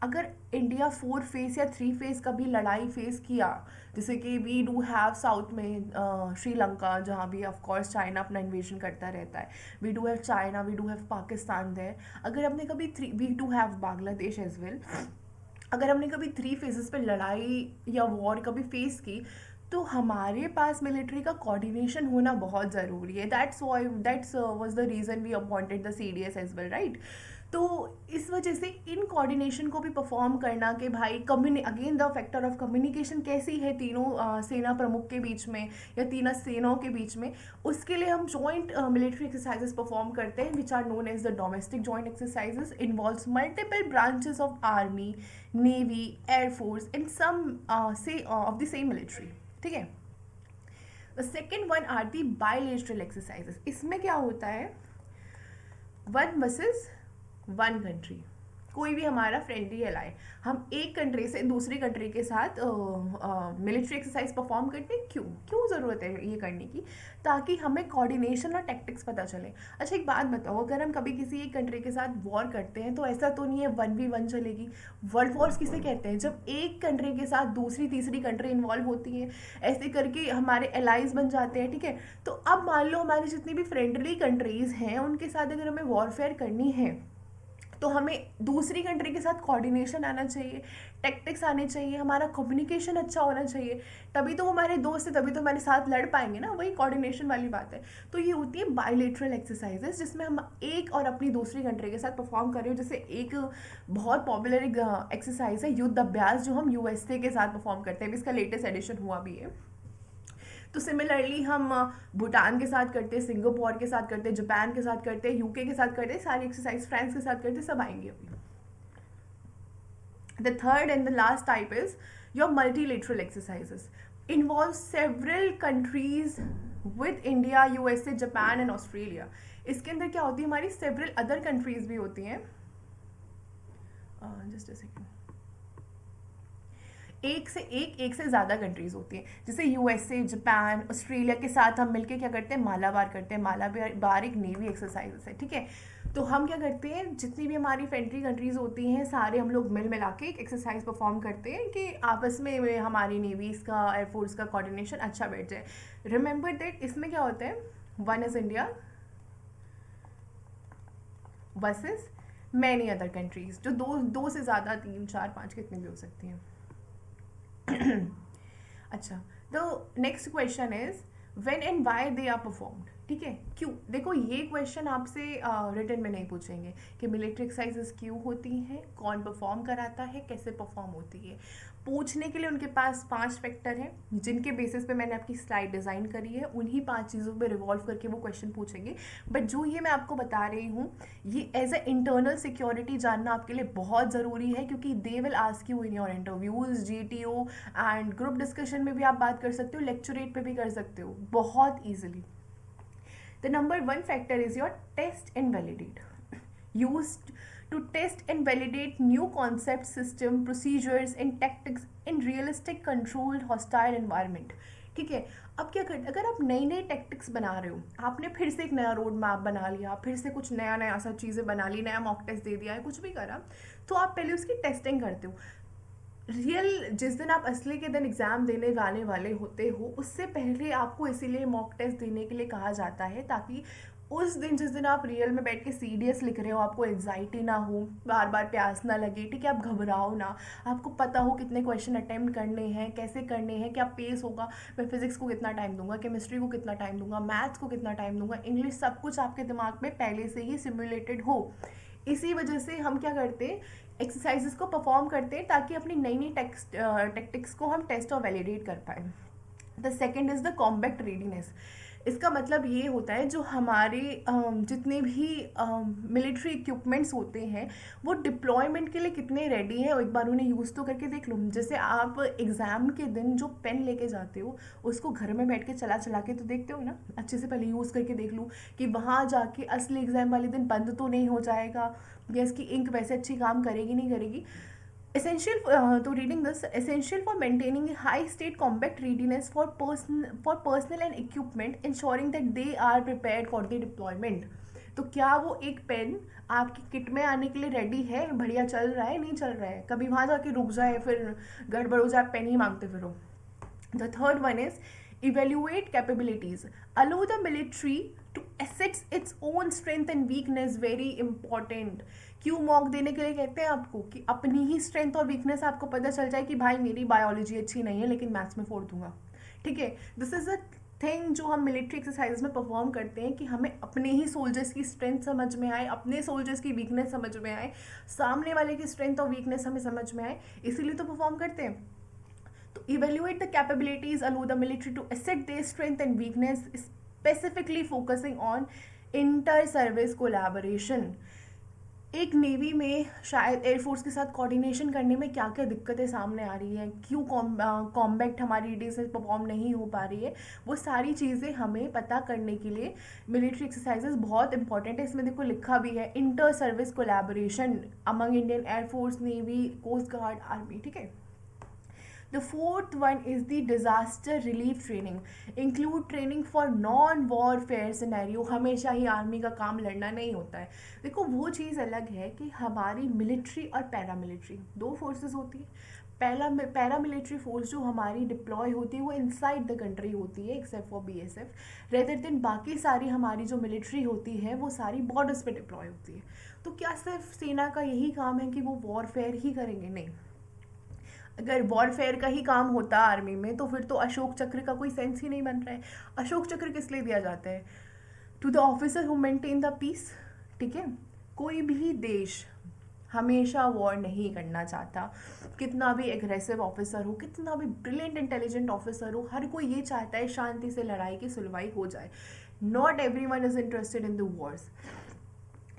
अगर इंडिया 4 फेस या 3 फेस का भी लड़ाई फेस किया, जैसे कि वी डू हैव साउथ में श्रीलंका, जहाँ भी ऑफ कोर्स चाइना अपना इन्वेजन करता रहता है, we do have China, we do have Pakistan there, अगर हमने कभी we do have Bangladesh as well, अगर हमने कभी 3 फेजेस पे लड़ाई या वॉर कभी फेस की, तो हमारे पास मिलिट्री का कोऑर्डिनेशन होना बहुत ज़रूरी है। That's was the reason we appointed the CDS as well, right. तो इस वजह से इन कोऑर्डिनेशन को भी परफॉर्म करना कि भाई again the factor of communication कैसी है तीनों सेना प्रमुख के बीच में या तीनों सेनाओं के बीच में, उसके लिए हम जॉइंट मिलिट्री एक्सरसाइजेस परफॉर्म करते हैं, which are known as the domestic joint exercises, involves multiple branches of army, navy, air force and some of the same military. ठीक है। The second one are the bilateral exercises. इसमें क्या होता है, 1 versus 1 country, कोई भी हमारा फ्रेंडली एलाय, हम एक कंट्री से दूसरी कंट्री के साथ मिलिट्री एक्सरसाइज परफॉर्म करते हैं। क्यों ज़रूरत है ये करने की, ताकि हमें कोऑर्डिनेशन और टैक्टिक्स पता चले। अच्छा एक बात बताओ, अगर हम कभी किसी एक कंट्री के साथ वॉर करते हैं तो ऐसा तो नहीं है 1v1 चलेगी। वर्ल्ड वॉर्स किसे कहते हैं, जब एक कंट्री के साथ दूसरी तीसरी कंट्री इन्वॉल्व होती है, ऐसे करके हमारे एलाइज बन जाते हैं। ठीक है। तो अब मान लो हमारी जितनी भी फ्रेंडली कंट्रीज़ हैं, उनके साथ अगर हमें वॉरफेयर करनी है, तो हमें दूसरी कंट्री के साथ कोऑर्डिनेशन आना चाहिए, टैक्टिक्स आने चाहिए, हमारा कम्युनिकेशन अच्छा होना चाहिए, तभी तो वो हमारे दोस्त है, तभी तो हमारे साथ लड़ पाएंगे ना, वही कोऑर्डिनेशन वाली बात है। तो ये होती है बायलेटरल एक्सरसाइजेस, जिसमें हम एक और अपनी दूसरी कंट्री के साथ परफॉर्म कर रहे हो। जैसे एक बहुत पॉपुलर एक एक्सरसाइज है युद्ध अभ्यास, जो हम यूएसए के साथ परफॉर्म करते हैं, इसका लेटेस्ट एडिशन हुआ भी है। तो सिमिलरली हम भूटान के साथ करते हैं, सिंगापुर के साथ करते हैं, जापान के साथ करते हैं, यूके के साथ करते हैं, सारी एक्सरसाइज फ्रांस के साथ करते हैं, सब आएंगे अभी। The third and the last type is your multilateral exercises. Involves several countries with India, USA, Japan and Australia. इसके अंदर क्या होती है, हमारी several other countries भी होती हैं। Just a second. एक से ज़्यादा कंट्रीज होती हैं, जैसे यूएसए, जापान, ऑस्ट्रेलिया के साथ हम मिलके क्या करते हैं, मालाबार करते हैं। मालाबार एक नेवी एक्सरसाइज है, ठीक है। तो हम क्या करते हैं, जितनी भी हमारी फ्रेंडली कंट्रीज होती हैं, सारे हम लोग मिल मिला के एक एक्सरसाइज परफॉर्म करते हैं कि आपस में हमारी नेवीज़ का, एयरफोर्स का कोऑर्डिनेशन अच्छा बैठ जाए। रिमेंबर दैट इसमें क्या होता है, one is India versus many other countries, जो दो से ज़्यादा, 3, 4, 5 कितनी भी हो सकती हैं। अच्छा, तो next question is when and why they are performed, ठीक है। क्यों, देखो ये क्वेश्चन आपसे रिटन में नहीं पूछेंगे कि मिलिट्री एक्सरसाइजेस क्यों होती हैं, कौन परफॉर्म कराता है, कैसे परफॉर्म होती है। पूछने के लिए उनके पास 5 फैक्टर हैं, जिनके बेसिस पे मैंने आपकी स्लाइड डिज़ाइन करी है, उन्हीं 5 चीज़ों पे रिवॉल्व करके वो क्वेश्चन पूछेंगे। बट जो ये मैं आपको बता रही हूँ, ये एज ए इंटरनल सिक्योरिटी जानना आपके लिए बहुत ज़रूरी है, क्योंकि दे will ask you in your interviews, GTO and group discussion में भी आप बात कर सकते हो, लेक्चरेट पे भी कर सकते हो बहुत easily. The number 1 factor is your test and validate. Used to test and validate new concepts, system, procedures and tactics in realistic, controlled, hostile environment. ठीक है। अब क्या करते, अगर आप नई नई टैक्टिक्स बना रहे हो, आपने फिर से एक नया रोड मैप बना लिया, फिर से कुछ नया सा चीज़ें बना ली, नया मॉक टेस्ट दे दिया है, कुछ भी करा, तो आप पहले उसकी टेस्टिंग करते हो। रियल जिस दिन आप असली के दिन एग्ज़ाम देने जाने वाले होते हो, उससे पहले आपको इसीलिए मॉक टेस्ट देने के लिए कहा जाता है, ताकि उस दिन जिस दिन आप रियल में बैठ के सीडीएस लिख रहे हो, आपको एग्जाइटी ना हो, बार बार प्यास ना लगे, ठीक है, आप घबराओ ना, आपको पता हो कितने क्वेश्चन अटेम्प्ट करने हैं, कैसे करने हैं, क्या पेस होगा, मैं फिजिक्स को कितना टाइम दूंगा, केमिस्ट्री को कितना टाइम दूंगा, मैथ्स को कितना टाइम दूंगा, इंग्लिश, सब कुछ आपके दिमाग में पहले से ही सिमुलेटेड हो। इसी वजह से हम क्या करते हैं, एक्सरसाइजेस को परफॉर्म करते हैं, ताकि अपनी नई नई टैक्टिक्स को हम टेस्ट और वैलिडेट कर पाए। The second is the combat readiness. इसका मतलब ये होता है, जो हमारे जितने भी मिलिट्री इक्विपमेंट्स होते हैं, वो डिप्लॉयमेंट के लिए कितने रेडी हैं, और एक बार उन्हें यूज़ तो करके देख लो। जैसे आप एग्ज़ाम के दिन जो पेन लेके जाते हो, उसको घर में बैठ के चला के तो देखते हो ना, अच्छे से पहले यूज़ करके देख लो कि वहाँ जाके असली एग्ज़ाम वाले दिन बंद तो नहीं हो जाएगा, या इसकी इंक वैसे अच्छी काम करेगी नहीं करेगी। Essential to reading this, essential for maintaining a high state combat readiness for personnel and equipment, ensuring that they are prepared for the deployment. तो क्या वो एक पेन आपकी किट में आने के लिए रेडी है, बढ़िया चल रहा है, नहीं चल रहा है, कभी वहाँ जाके रुक जाए, फिर गड़बड़ हो जाए, पेन ही मांगते फिरो। The third one is evaluate capabilities. Allow the military to assess its own strength and weakness. Very important. क्यों मॉक देने के लिए कहते हैं आपको, कि अपनी ही स्ट्रेंथ और वीकनेस आपको पता चल जाए कि भाई मेरी बायोलॉजी अच्छी नहीं है, लेकिन मैथ्स में 4 दूंगा, ठीक है। दिस इज अ थिंग जो हम मिलिट्री एक्सरसाइज में परफॉर्म करते हैं, कि हमें अपने ही सोल्जर्स की स्ट्रेंथ समझ में आए, अपने सोल्जर्स की वीकनेस समझ में आए, सामने वाले की स्ट्रेंथ और वीकनेस हमें समझ में आए, इसीलिए तो परफॉर्म करते हैं। तो evaluate the capabilities, allow the military to assess their strength and weakness, specifically focusing on inter-service collaboration. एक नेवी में शायद एयरफोर्स के साथ कोऑर्डिनेशन करने में क्या क्या दिक्कतें सामने आ रही हैं, क्यों कॉम्बैक्ट हमारी डी से परफॉर्म नहीं हो पा रही है, वो सारी चीज़ें हमें पता करने के लिए मिलिट्री एक्सरसाइजेज बहुत इंपॉर्टेंट है। इसमें देखो लिखा भी है, inter service collaboration among Indian air force, navy, coast guard, army, ठीक है। The fourth one is the disaster relief training. Include training for non-warfare scenario. हमेशा ही आर्मी का काम लड़ना नहीं होता है। देखो वो चीज़ अलग है कि हमारी मिलिट्री और पैरामिलिट्री 2 फोर्सेस होती है। पैरामिलिट्री फोर्स जो हमारी डिप्लॉय होती है वो इनसाइड द कंट्री होती है, except for BSF. Rather than बाकी सारी हमारी जो मिलिट्री होती है वो सारी बॉर्डर्स पे डिप्लॉय होती है। तो क्या सिर्फ सेना का यही काम है कि वो वॉरफेयर ही करेंगे? नहीं। अगर वॉरफेयर का ही काम होता आर्मी में तो फिर तो अशोक चक्र का कोई सेंस ही नहीं बन रहा है। अशोक चक्र किस लिए दिया जाता है? To the officer who maintain the peace. ठीक है, कोई भी देश हमेशा वॉर नहीं करना चाहता, कितना भी एग्रेसिव ऑफिसर हो, कितना भी ब्रिलियंट इंटेलिजेंट ऑफिसर हो, हर कोई ये चाहता है शांति से लड़ाई की सुलवाई हो जाए। Not every one is interested in the Wars.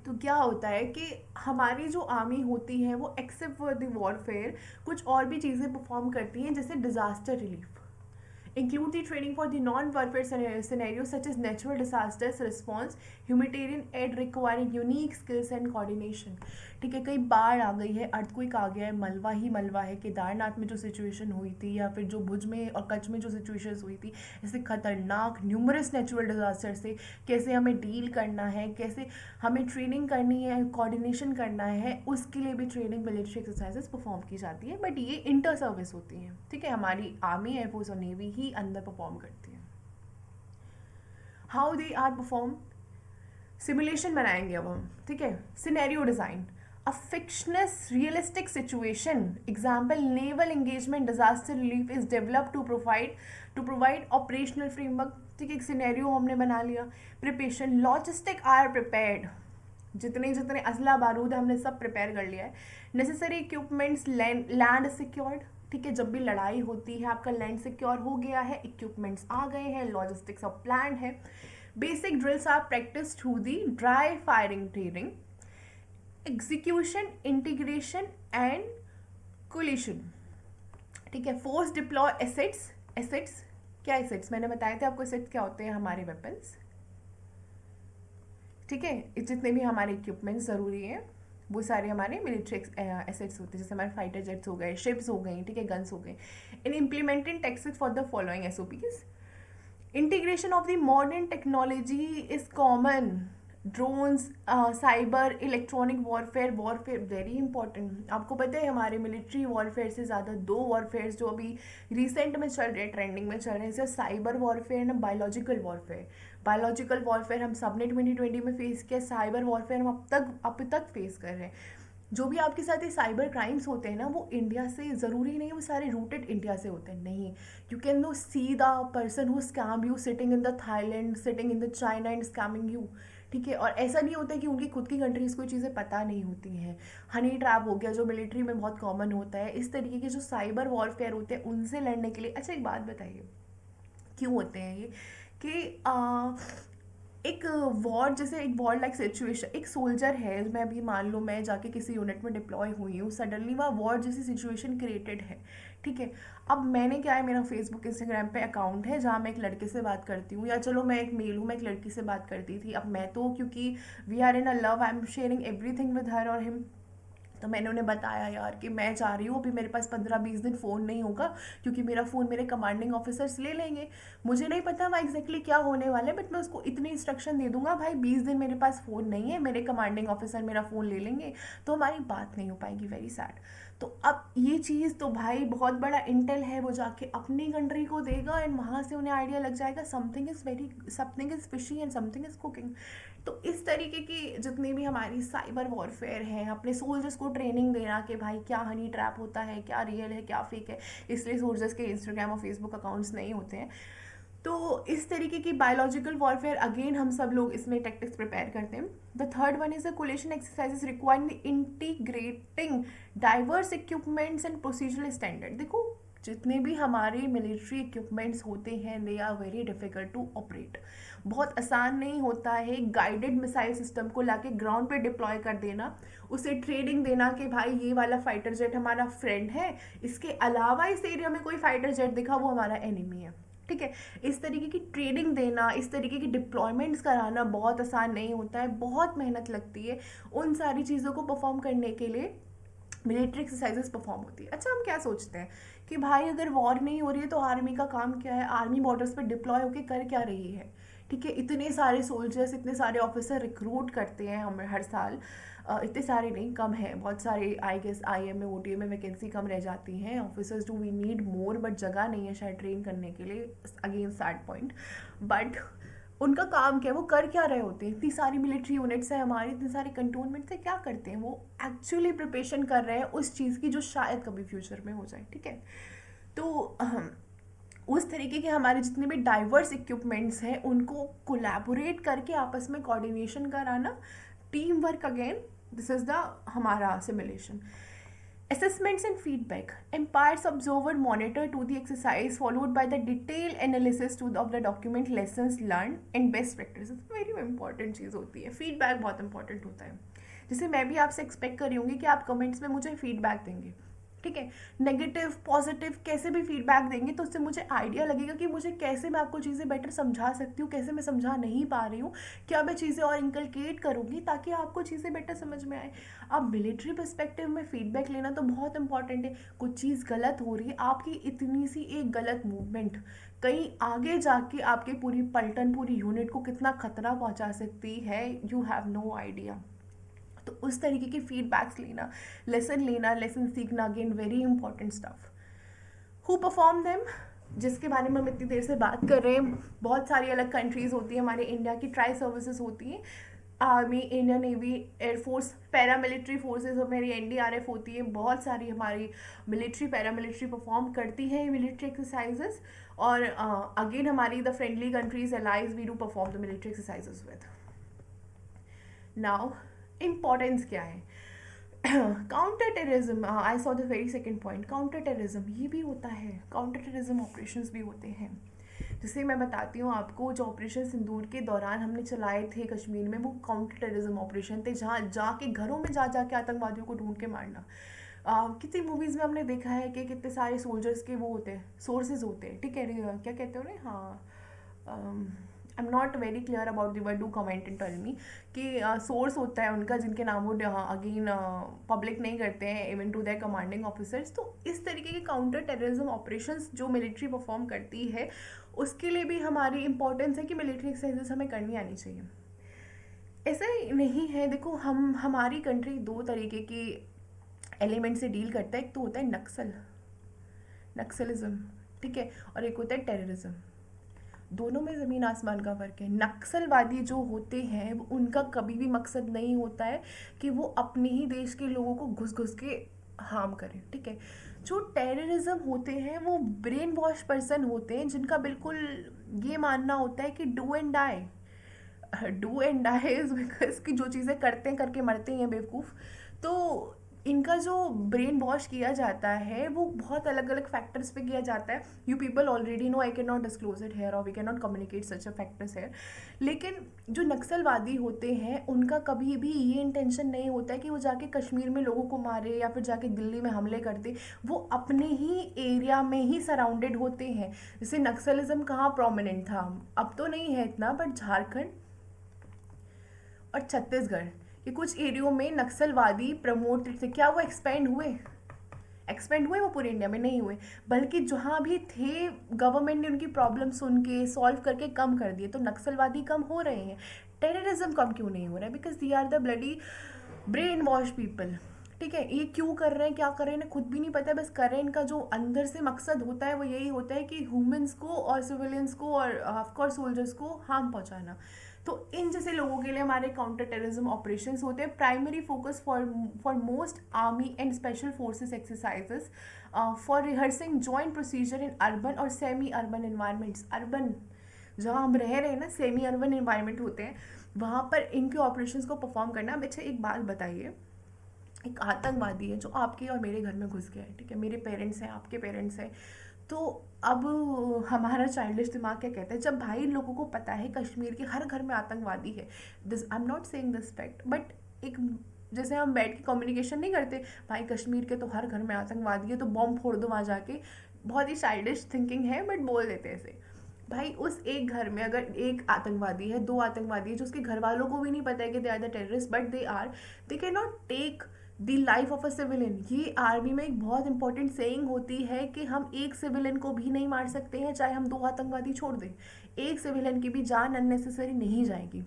तो क्या होता है कि हमारी जो आर्मी होती है वो एक्सेप्ट फॉर द वॉरफेयर कुछ और भी चीज़ें परफॉर्म करती हैं, जैसे disaster relief, include the training for the non-warfare scenarios such as natural disasters response, humanitarian aid requiring unique skills and coordination। ठीक है, कई बाढ़ आ गई है, अर्थक्वेक आ गया है, मलबा ही मलबा है, केदारनाथ में जो सिचुएशन हुई थी या फिर जो भुज में और कच्छ में जो सिचुएशंस हुई थी, ऐसे खतरनाक न्यूमरस नेचुरल डिजास्टर से कैसे हमें डील करना है, कैसे हमें ट्रेनिंग करनी है, कोऑर्डिनेशन करना है, उसके लिए भी ट्रेनिंग मिलिट्री एक्सरसाइजेस परफॉर्म की जाती है। बट ये इंटर सर्विस होती हैं। ठीक है, हमारी आर्मी, एयरफोर्स और नेवी ही अंदर परफॉर्म करती है। How they are perform? Simulation बनाएंगे अब हम। ठीक है, scenario design, a fictitious realistic situation, example naval engagement disaster relief is developed to provide operational framework. ठीक है, एक सिनेरियो हमने बना लिया। प्रिपरेशन, लॉजिस्टिक आर प्रिपेयर्ड, जितने जितने असला बारूद है हमने सब प्रिपेयर कर लिया है। Necessary equipments, land secured. ठीक है, जब भी लड़ाई होती है आपका लैंड सिक्योर हो गया है, इक्विपमेंट्स आ गए हैं, लॉजिस्टिक्स सब प्लान है। Basic drills are practice through the dry firing training, execution, integration and collision. ठीक है, फोर्स डिप्लॉय एसेट्स। एसेट्स क्या? एसेट्स मैंने बताया था आपको, एसेट्स क्या होते हैं? हमारे वेपन्स। ठीक है, जितने भी हमारे इक्विपमेंट्स ज़रूरी हैं वो सारे हमारे मिलिट्री एसेट्स होते हैं, जैसे हमारे फाइटर जेट्स हो गए, शिप्स हो गई, ठीक है, गन्स हो गए। In implementing Texas for the following SOPs, integration of the modern technology is common, drones, cyber, electronic warfare very important. आपको पता है हमारे मिलिट्री वॉरफेयर से ज़्यादा दो वॉरफेयर जो अभी रिसेंट में चल रहे हैं, ट्रेंडिंग में चल रहे हैं, जैसे साइबर वॉरफेयर ना बायोलॉजिकल वॉरफेयर। बायोलॉजिकल वॉरफेयर हम सब ने 2020 में फेस किया, साइबर वॉरफेयर हम अब तक फेस कर रहे हैं। जो भी आपके साथ ये साइबर क्राइम्स होते हैं ना, वो इंडिया से ज़रूरी नहीं वो सारे रूटेड इंडिया से होते हैं, नहीं। You can no see the person who scam you sitting in the Thailand, sitting in the China and scamming you. ठीक है, और ऐसा नहीं होता है कि उनकी खुद की कंट्रीज को चीज़ें पता नहीं होती हैं। हनी ट्रैप हो गया जो मिलिट्री में बहुत कॉमन होता है। इस तरीके के जो साइबर वॉरफेयर होते हैं उनसे लड़ने के लिए, अच्छा एक बात बताइए क्यों होते हैं ये कि एक वॉर, जैसे एक वॉर लाइक सिचुएशन, एक सोल्जर है, मैं अभी मान लो मैं जाके किसी यूनिट में डिप्लॉय हुई हूँ, सडनली वहाँ वॉर जैसी सिचुएशन क्रिएटेड है। ठीक है, अब मैंने क्या है, मेरा फेसबुक इंस्टाग्राम पे अकाउंट है जहाँ मैं एक लड़के से बात करती हूँ, या चलो मैं एक मेल हूँ, मैं एक लड़की से बात करती थी। अब मैं तो क्योंकि we are in a love, I am sharing everything with her और हिम, तो मैंने उन्हें बताया यार कि मैं चाह रही हूँ अभी मेरे पास 15-20 दिन फ़ोन नहीं होगा, क्योंकि मेरा फ़ोन मेरे कमांडिंग ऑफिसर्स ले लेंगे। मुझे नहीं पता वहाँ एग्जैक्टली क्या होने वाला है, बट मैं उसको इतनी इंस्ट्रक्शन दे दूंगा, भाई 20 दिन मेरे पास फ़ोन नहीं है, मेरे कमांडिंग ऑफिसर मेरा फ़ोन ले लेंगे, तो हमारी बात नहीं हो पाएगी। Very sad. तो अब ये चीज़ तो भाई बहुत बड़ा इंटेल है, वो जाके अपनी कंट्री को देगा एंड वहाँ से उन्हें आइडिया लग जाएगा something is fishy and something is cooking. तो इस तरीके की जितनी भी हमारी साइबर वॉरफेयर है, अपने सोल्जर्स को ट्रेनिंग देना कि भाई क्या हनी ट्रैप होता है, क्या रियल है, क्या फेक है, इसलिए सोल्जर्स के इंस्टाग्राम और फेसबुक अकाउंट्स नहीं होते हैं। तो इस तरीके की बायोलॉजिकल वॉरफेयर अगेन हम सब लोग इसमें टैक्टिक्स प्रिपेयर करते हैं। The third one is the collision exercises requiring integrating diverse equipments and procedural standard. देखो जितने भी हमारे मिलिट्री इक्विपमेंट्स होते हैं they are very difficult to operate. बहुत आसान नहीं होता है गाइडेड मिसाइल सिस्टम को लाके ग्राउंड पे डिप्लॉय कर देना, उसे ट्रेनिंग देना कि भाई ये वाला फाइटर जेट हमारा फ्रेंड है, इसके अलावा इस एरिया में कोई फाइटर जेट दिखा वो हमारा एनिमी है। ठीक है, इस तरीके की ट्रेनिंग देना, इस तरीके की डिप्लॉयमेंट्स कराना बहुत आसान नहीं होता है, बहुत मेहनत लगती है। उन सारी चीज़ों को परफॉर्म करने के लिए मिलिट्री एक्सरसाइजेस परफॉर्म होती है। अच्छा, हम क्या सोचते हैं कि भाई अगर वॉर नहीं हो रही है तो आर्मी का काम क्या है, आर्मी बॉर्डर्स पे डिप्लॉय होकर कर क्या रही है। ठीक है, इतने सारे सोल्जर्स, इतने सारे ऑफिसर रिक्रूट करते हैं हम हर साल। इतने सारे नहीं, कम है, बहुत सारे, आई गेस IM में OTM में वैकेंसी कम रह जाती हैं। Officers do we need more, but जगह नहीं है शायद ट्रेन करने के लिए, अगेन सैड पॉइंट। बट उनका काम क्या है, वो कर क्या रहे होते हैं, इतनी सारी मिलिट्री यूनिट्स हैं हमारी, इतने सारे कंटोनमेंट्स है, क्या करते हैं वो, एक्चुअली प्रिपरेशन कर रहे हैं उस चीज़ की जो शायद कभी फ्यूचर में हो जाए। ठीक है, तो उस तरीके के हमारे जितने भी डाइवर्स इक्विपमेंट्स हैं उनको कोलैबोरेट करके आपस में कोऑर्डिनेशन कराना, team work, again this is the हमारा simulation. Assessments and feedback. Empires observer monitor to the exercise followed by the detailed analysis of the document, lessons learned and best practices. Very important चीज़ होती है, feedback बहुत important होता है। जैसे मैं भी आपसे एक्सपेक्ट कर रही हूँ कि आप कमेंट्स में मुझे फीडबैक देंगे। ठीक है, नेगेटिव पॉजिटिव कैसे भी फीडबैक देंगे तो उससे मुझे आइडिया लगेगा कि मुझे कैसे मैं आपको चीज़ें बेटर समझा सकती हूँ, कैसे मैं समझा नहीं पा रही हूँ, क्या मैं चीज़ें और इंकलकेट करूँगी ताकि आपको चीज़ें बेटर समझ में आए। अब मिलिट्री पर्सपेक्टिव में फीडबैक लेना तो बहुत इंपॉर्टेंट है। कुछ चीज़ गलत हो रही है, आपकी इतनी सी एक गलत मूवमेंट कहीं आगे जाके आपके पूरी पलटन, पूरी यूनिट को कितना खतरा पहुंचा सकती है, यू हैव नो आइडिया। तो उस तरीके की फीडबैक्स लेना, लेसन सीखना, again very important stuff. Who perform them, जिसके बारे में हम इतनी देर से बात कर रहे हैं, बहुत सारी अलग कंट्रीज होती हैं, हमारे इंडिया की ट्राई सर्विसेज होती हैं, army, Indian navy, air force, paramilitary forces, हमारी NDRF होती है, बहुत सारी हमारी मिलिट्री पैरामिलिट्री परफॉर्म करती है मिलिट्री एक्सरसाइजेस। और अगेन हमारी the friendly countries allies we do perform the military exercises with. Now importance क्या है, counter terrorism, I saw the very second point, counter terrorism ये भी होता है, काउंटर टेररिज्म ऑपरेशंस भी होते हैं। जैसे मैं बताती हूँ आपको, जो ऑपरेशन सिंदूर के दौरान हमने चलाए थे कश्मीर में, वो काउंटर टेररिज्म ऑपरेशन थे, जहाँ जाके घरों में जा जाके आतंकवादियों को ढूंढ के मारना। कितनी मूवीज़ में हमने देखा है कि कितने सारे सोल्जर्स के वो होते हैं, सोर्सेज होते हैं। ठीक है, क्या कहते हो ना, हाँ, I am not very clear about the word, do comment and tell me, कि सोर्स होता है उनका जिनके नाम वो अगेन पब्लिक नहीं करते हैं even to their commanding officers. तो इस तरीके के काउंटर टेररिज्म ऑपरेशंस जो मिलिट्री परफॉर्म करती है, उसके लिए भी हमारी इंपॉर्टेंस है कि मिलिट्री एक्सरसाइजेस हमें करनी आनी चाहिए। ऐसा ही नहीं है, देखो हमारी कंट्री दो तरीके की एलिमेंट से डील करता है, एक तो होता है नक्सलिज्म, ठीक है, और एक होता है टेररिज्म। दोनों में ज़मीन आसमान का फ़र्क है। नक्सलवादी जो होते हैं उनका कभी भी मकसद नहीं होता है कि वो अपने ही देश के लोगों को घुस घुस के हार्म करें। ठीक है, जो टेररिज्म होते हैं वो ब्रेन वॉश पर्सन होते हैं, जिनका बिल्कुल ये मानना होता है कि do and die is because कि जो चीज़ें करते हैं करके मरते हैं बेवकूफ़। तो इनका जो ब्रेन वॉश किया जाता है वो बहुत अलग अलग फैक्टर्स पे किया जाता है। You people already know, I can not disclose it here और we can not communicate such a factors here. लेकिन जो नक्सलवादी होते हैं उनका कभी भी ये इंटेंशन नहीं होता है कि वो जाके कश्मीर में लोगों को मारे या फिर जाके दिल्ली में हमले कर दे। वो अपने ही एरिया में ही सराउंडेड होते हैं। जैसे नक्सलिज्म कहाँ प्रोमिनेंट था, अब तो नहीं है इतना, बट झारखंड और छत्तीसगढ़ कि कुछ एरियो में नक्सलवादी प्रमोट से क्या वो एक्सपेंड हुए वो पूरे इंडिया में नहीं हुए, बल्कि जहाँ भी थे गवर्नमेंट ने उनकी प्रॉब्लम सुन के सॉल्व करके कम कर दिए। तो नक्सलवादी कम हो रहे हैं, टेररिज्म कम क्यों नहीं हो रहा है? Because they are the bloody brain wash people. ठीक है, ये क्यों कर रहे हैं, क्या कर रहे हैं, खुद भी नहीं पता, बस कर रहे हैं। इनका जो अंदर से मकसद होता है वो यही होता है कि ह्यूमंस को और सिविलियंस को और ऑफकोर्स सोल्जर्स को हार्म पहुंचाना। तो इन जैसे लोगों के लिए हमारे काउंटर टेररिज्म ऑपरेशंस होते हैं। Primary focus for most army and special forces exercises for rehearsing joint procedure in urban और सेमी अर्बन इन्वायरमेंट्स। अर्बन जहाँ हम रह रहे हैं ना, सेमी अर्बन इन्वायरमेंट होते हैं, वहाँ पर इनके ऑपरेशंस को परफॉर्म करना। अब अच्छा एक बात बताइए, एक आतंकवादी है जो आपके और मेरे घर में घुस गया है, ठीक है, मेरे पेरेंट्स हैं, आपके पेरेंट्स हैं, तो अब हमारा चाइल्डिश दिमाग क्या कहता है, जब भाई लोगों को पता है कश्मीर के हर घर में आतंकवादी है, this I am not saying this fact, but एक जैसे हम बैठ के कम्युनिकेशन नहीं करते, भाई कश्मीर के तो हर घर में आतंकवादी है तो बॉम्ब फोड़ दो वहाँ जाके, बहुत ही चाइल्डिश थिंकिंग है, बट बोल देते हैं ऐसे। भाई उस एक घर में अगर एक आतंकवादी है, दो आतंकवादी है, जो उसके घर वालों को भी नहीं पता है कि they are the terrorist, but they can not take the life of a civilian, ये आर्मी में एक बहुत इंपॉर्टेंट सेइंग होती है कि हम एक सिविलियन को भी नहीं मार सकते हैं, चाहे हम 2 आतंकवादी छोड़ दें, एक सिविलियन की भी जान अननेसेसरी नहीं जाएगी।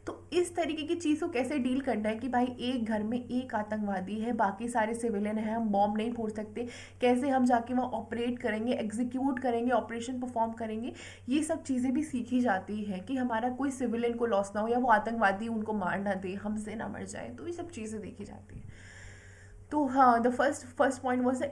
तो इस तरीके की चीज़ को कैसे डील करना है कि भाई एक घर में एक आतंकवादी है, बाकी सारे सिविलियन हैं, हम बॉम्ब नहीं फोड़ सकते, कैसे हम जाके वहाँ ऑपरेट करेंगे, एग्जीक्यूट करेंगे, ऑपरेशन परफॉर्म करेंगे, ये सब चीज़ें भी सीखी जाती है कि हमारा कोई सिविलियन को लॉस ना हो या वो आतंकवादी उनको मार ना दे, हमसे ना मर जाए, तो ये सब चीज़ें देखी जाती है। तो हाँ, the first point was the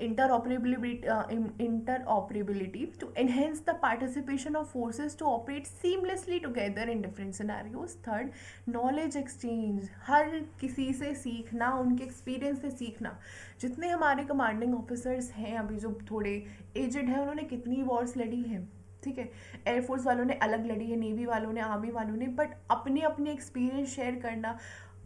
interoperability to enhance the participation of forces to operate seamlessly together in different scenarios. Third, knowledge exchange, हर किसी से सीखना, उनके एक्सपीरियंस से सीखना। जितने हमारे कमांडिंग ऑफिसर्स हैं अभी जो थोड़े एजड हैं, उन्होंने कितनी वॉर्स लड़ी हैं, ठीक है, एयरफोर्स वालों ने अलग लड़ी है, नेवी वालों ने, आर्मी वालों ने, बट अपने अपने एक्सपीरियंस शेयर करना,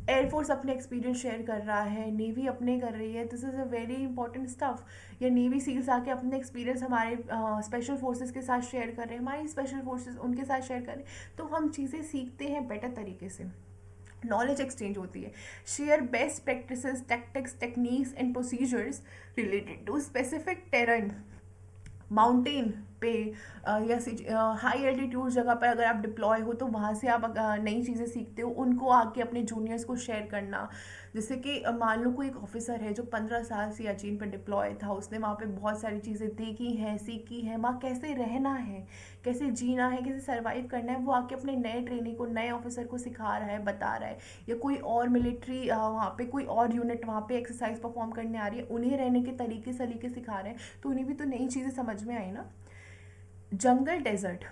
एयरफोर्स अपने एक्सपीरियंस शेयर कर रहा है, नेवी अपने कर रही है, this is a very important stuff. या नेवी सील्स आके अपने एक्सपीरियंस हमारे स्पेशल फोर्सेस के साथ शेयर कर रहे हैं, हमारी स्पेशल फोर्सेस उनके साथ शेयर कर रहे हैं, तो हम चीज़ें सीखते हैं बेटर तरीके से, नॉलेज एक्सचेंज होती है। Share best practices, tactics, techniques and procedures related to specific terrain, mountain पे या हाई एल्टीट्यूड जगह पर अगर आप डिप्लॉय हो तो वहाँ से आप नई चीज़ें सीखते हो, उनको आके अपने जूनियर्स को शेयर करना। जैसे कि मान लो कोई एक ऑफिसर है जो 15 साल से सियाचिन पर डिप्लॉय था, उसने वहाँ पे बहुत सारी चीज़ें देखी हैं, सीखी हैं, वहाँ कैसे रहना है, कैसे जीना है, कैसे सर्वाइव करना है, वो आके अपने नए ट्रेनिंग को, नए ऑफिसर को सिखा रहा है, बता रहा है। या कोई और मिलिट्री वहाँ पे कोई और यूनिट वहाँ पे एक्सरसाइज परफॉर्म करने आ रही है, उन्हें रहने के तरीके सलीके सिखा रहे हैं, तो उन्हें भी तो नई चीज़ें समझ में आई ना। Jungle desert,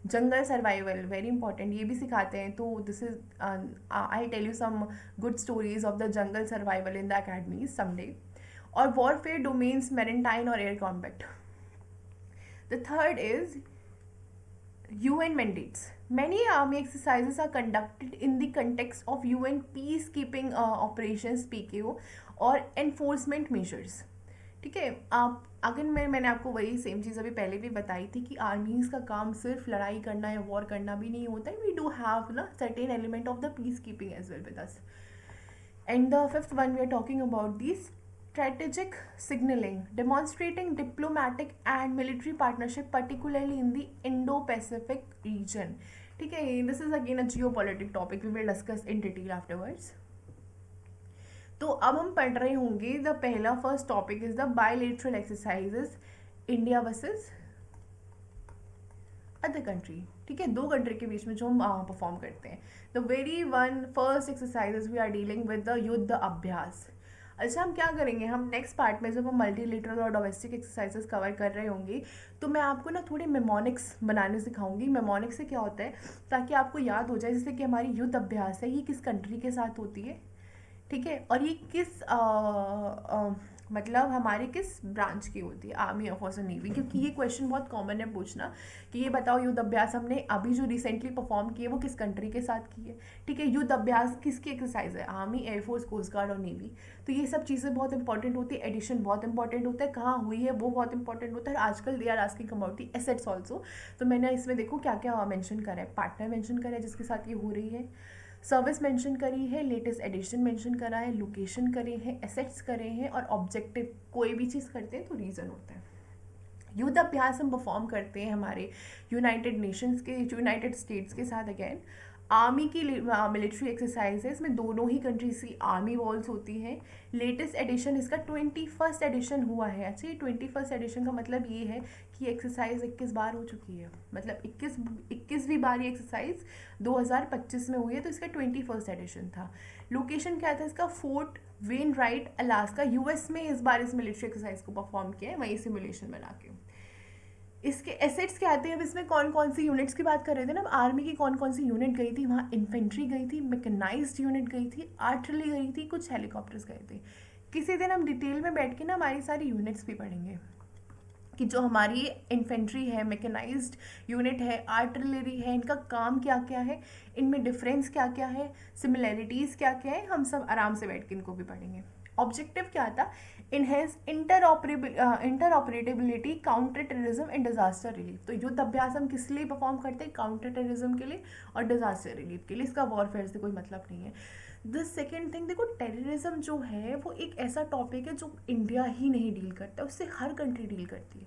jungle survival very important, ये भी सिखाते हैं। तो this is I tell you some good stories of the jungle survival in the academies someday. और वॉरफेयर डोमेन्स, मेरेंटाइन और air combat. The third is UN mandates. Many army exercises are conducted in the context of UN peacekeeping operations PKO और enforcement measures. ठीक है, आप अगर मैंने आपको वही सेम चीज़ अभी पहले भी बताई थी कि आर्मीज़ का काम सिर्फ लड़ाई करना या वॉर करना भी नहीं होता है, वी डू हैव ना certain element of the peace keeping as well with us. And the fifth one we are talking about this strategic signaling, demonstrating diplomatic and military partnership particularly in the Indo-Pacific region. ठीक है, this is again a geopolitical topic, we will discuss in detail afterwards. तो अब हम पढ़ रहे होंगे the पहला first topic is the bilateral exercises India versus other country. ठीक है, दो कंट्री के बीच में जो हम परफॉर्म करते हैं। The very one first exercises we are dealing with the Yudh Abhyas. अच्छा, हम क्या करेंगे, हम नेक्स्ट पार्ट में जब हम मल्टीलेटरल और डोमेस्टिक एक्सरसाइजेस कवर कर रहे होंगे तो मैं आपको ना थोड़े मेमोनिक्स बनाने सिखाऊंगी। मेमोनिक्स से क्या होता है, ताकि आपको याद हो जाए जैसे कि हमारी युद्ध अभ्यास है, ये किस कंट्री के साथ होती है, ठीक है, और ये किस मतलब हमारे किस ब्रांच की होती है, आर्मी, एयरफोर्स और नेवी। क्योंकि ये क्वेश्चन बहुत कॉमन है पूछना कि ये बताओ युद्ध अभ्यास हमने अभी जो रिसेंटली परफॉर्म की है वो किस कंट्री के साथ की है। ठीक है, युद्ध अभ्यास किसकी एक्सरसाइज है, आर्मी, एयरफोर्स, कोस्ट गार्ड और नेवी। तो ये सब चीज़ें बहुत इंपॉर्टेंट होती है, एडिशन बहुत इंपॉर्टेंट होता है, कहाँ हुई है वो बहुत इंपॉर्टेंट होता है। आजकल they are asking about the assets also. तो मैंने इसमें देखो क्या क्या मैंशन करा है, पार्टनर मैंशन करा है जिसके साथ ये हो रही है, सर्विस मेंशन करी है, लेटेस्ट एडिशन मेंशन करा है, लोकेशन करे हैं, एसेट्स करे हैं, और ऑब्जेक्टिव, कोई भी चीज़ करते हैं तो रीज़न होता है। युद्ध अभ्यास हम परफॉर्म करते हैं हमारे यूनाइटेड नेशंस के, यूनाइटेड स्टेट्स के साथ। अगेन आर्मी की मिलिट्री एक्सरसाइजेस में दोनों ही कंट्रीज की आर्मी वॉल्स होती हैं। लेटेस्ट एडिशन इसका 21st एडिशन हुआ है। अच्छा, ये 21st एडिशन का मतलब ये है कि एक्सरसाइज 21 बार हो चुकी है, मतलब 21वीं बार ये एक्सरसाइज 2025 में हुई है, तो इसका 21st एडिशन था। लोकेशन क्या था इसका, फोर्ट वेनराइट, अलास्का, यूएस में इस बार इस मिलिट्री एक्सरसाइज को परफॉर्म किया है, वहीं सिमुलेशन बना के। इसके एसेट्स क्या आते हैं, अब इसमें कौन कौन सी यूनिट्स की बात कर रहे थे ना, अब आर्मी की कौन कौन सी यूनिट गई थी, वहाँ इन्फेंट्री गई थी, मैकेनाइज्ड यूनिट गई थी, आर्टिलरी गई थी, कुछ हेलीकॉप्टर्स गए थे। किसी दिन हम डिटेल में बैठ के ना हमारी सारी यूनिट्स भी पढ़ेंगे कि जो हमारी इन्फेंट्री है, मैकेनाइज्ड यूनिट है, आर्टिलरी है, इनका काम क्या क्या है, इनमें डिफरेंस क्या क्या है, सिमिलैरिटीज़ क्या क्या है, हम सब आराम से बैठ के इनको भी पढ़ेंगे। ऑब्जेक्टिव क्या था, enhance interoperability, counter terrorism and disaster relief. तो युद्ध अभ्यास हम किस लिए परफॉर्म करते हैं? काउंटर टेररिज्म के लिए और डिजास्टर रिलीफ के लिए। इसका वॉरफेयर से कोई मतलब नहीं है। द सेकेंड थिंग, देखो टेररिज्म जो है वो एक ऐसा टॉपिक है जो इंडिया ही नहीं डील करता, उससे हर कंट्री डील करती है।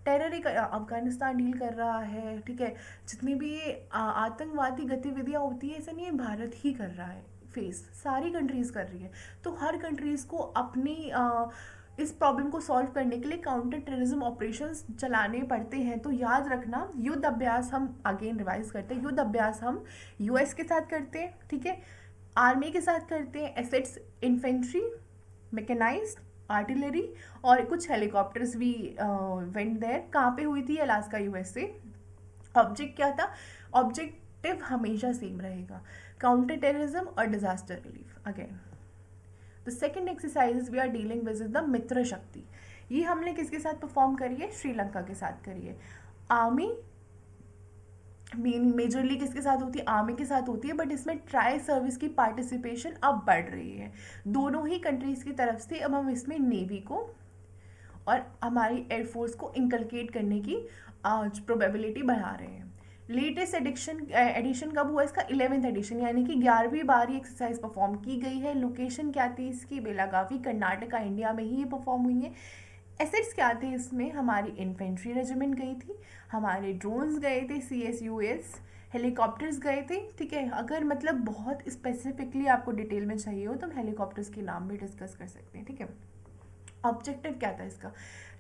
टेरर एक अफगानिस्तान डील कर रहा है, ठीक है, जितनी भी आतंकवादी गतिविधियाँ होती है ऐसा नहीं है भारत ही कर रहा है, फेस सारी कंट्रीज़ कर रही है। तो हर कंट्रीज़ को अपनी इस प्रॉब्लम को सॉल्व करने के लिए काउंटर टेररिज्म ऑपरेशंस चलाने पड़ते हैं। तो याद रखना, युद्ध अभ्यास हम अगेन रिवाइज करते हैं, युद्ध अभ्यास हम यूएस के साथ करते हैं, ठीक है, आर्मी के साथ करते हैं, एसेट्स इन्फेंट्री, मैकेनाइज्ड आर्टिलरी और कुछ हेलीकॉप्टर्स भी वेंट देयर। कहाँ पे हुई थी? Alaska USA. ऑब्जेक्ट क्या था? ऑब्जेक्टिव हमेशा सेम रहेगा, काउंटर टेररिज्म और disaster relief. Again the second exercise we are dealing with is the Mitra Shakti. ये हमने किसके साथ परफॉर्म करी है? श्रीलंका के साथ करी है। आर्मी मेजरली किसके साथ होती है? आर्मी के साथ होती है, बट इसमें ट्राई सर्विस की पार्टिसिपेशन अब बढ़ रही है दोनों ही कंट्रीज की तरफ से। अब हम इसमें नेवी को और हमारी एयरफोर्स को इंकलकेट करने की प्रोबेबिलिटी बढ़ा रहे हैं। लेटेस्ट एडिशन कब हुआ इसका? 11th एडिशन, यानी कि 11वीं बार ये एक्सरसाइज परफॉर्म की गई है। लोकेशन क्या थी इसकी? बेलागावी, कर्नाटका, इंडिया में ही ये परफॉर्म हुई है। एसेट्स क्या थे इसमें? हमारी इन्फेंट्री रेजिमेंट गई थी, हमारे ड्रोन्स गए थे, CSUS, हेलीकॉप्टर्स गए थे, ठीक है। अगर मतलब बहुत स्पेसिफिकली आपको डिटेल में चाहिए हो तो हम हेलीकॉप्टर्स के नाम भी डिस्कस कर सकते हैं, ठीक है। ऑब्जेक्टिव क्या था इसका?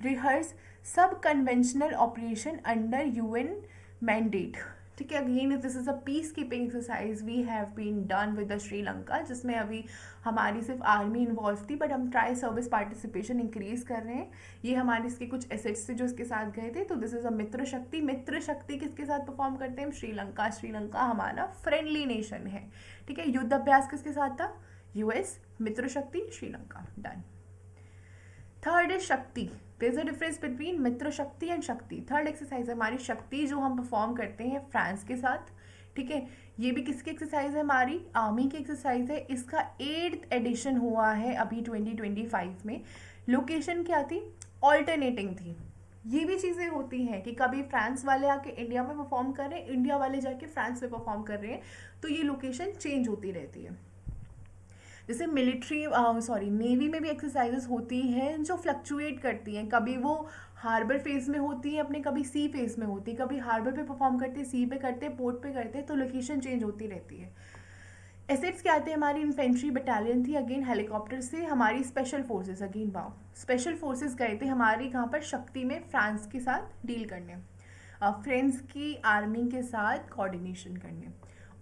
रिहर्स सब conventional operation under UN mandate, ठीक है। Again this is a peace keeping exercise we have been done with the Sri Lanka, जिसमें अभी हमारी सिर्फ आर्मी इन्वॉल्व थी, बट हम ट्राई सर्विस पार्टिसिपेशन इंक्रीज कर रहे हैं। ये हमारे इसके कुछ एसेट्स थे जो इसके साथ गए थे। तो दिस इज अ मित्र शक्ति। मित्र शक्ति किसके साथ परफॉर्म करते हैं? श्रीलंका। श्रीलंका हमारा फ्रेंडली नेशन है, ठीक है। युद्ध अभ्यास किसके साथ था? US, Mitra Shakti, Sri Lanka. Done. Third is Shakti. There is a difference between Mitra Shakti and शक्ति। थर्ड एक्सरसाइज हमारी शक्ति जो हम परफॉर्म करते हैं फ्रांस के साथ, ठीक है। ये भी किसकी एक्सरसाइज है? हमारी आर्मी की एक्सरसाइज है। इसका 8th एडिशन हुआ है अभी 2025 में। लोकेशन क्या थी? ऑल्टरनेटिंग थी। ये भी चीज़ें होती हैं कि कभी फ्रांस वाले आके इंडिया में परफॉर्म कर रहे हैं, इंडिया वाले जाके फ्रांस में परफॉर्म कर रहे हैं, तो ये लोकेशन चेंज होती रहती है। जैसे नेवी में भी एक्सरसाइजेस होती हैं जो फ्लक्चुएट करती हैं। कभी वो हार्बर फेज में होती है अपने, कभी सी फेज में होती है, कभी हार्बर पे परफॉर्म करते हैं, सी पे करते हैं, पोर्ट पे करते हैं, तो लोकेशन चेंज होती रहती है। एसेट्स क्या आते हैं? हमारी इन्फेंट्री बटालियन थी, अगेन हेलीकॉप्टर से। हमारी special forces, again wow, special forces गए थे हमारी कहाँ पर? शक्ति में, फ्रांस के साथ डील करने, फ्रेंड्स की आर्मी के साथ कोऑर्डिनेशन करने।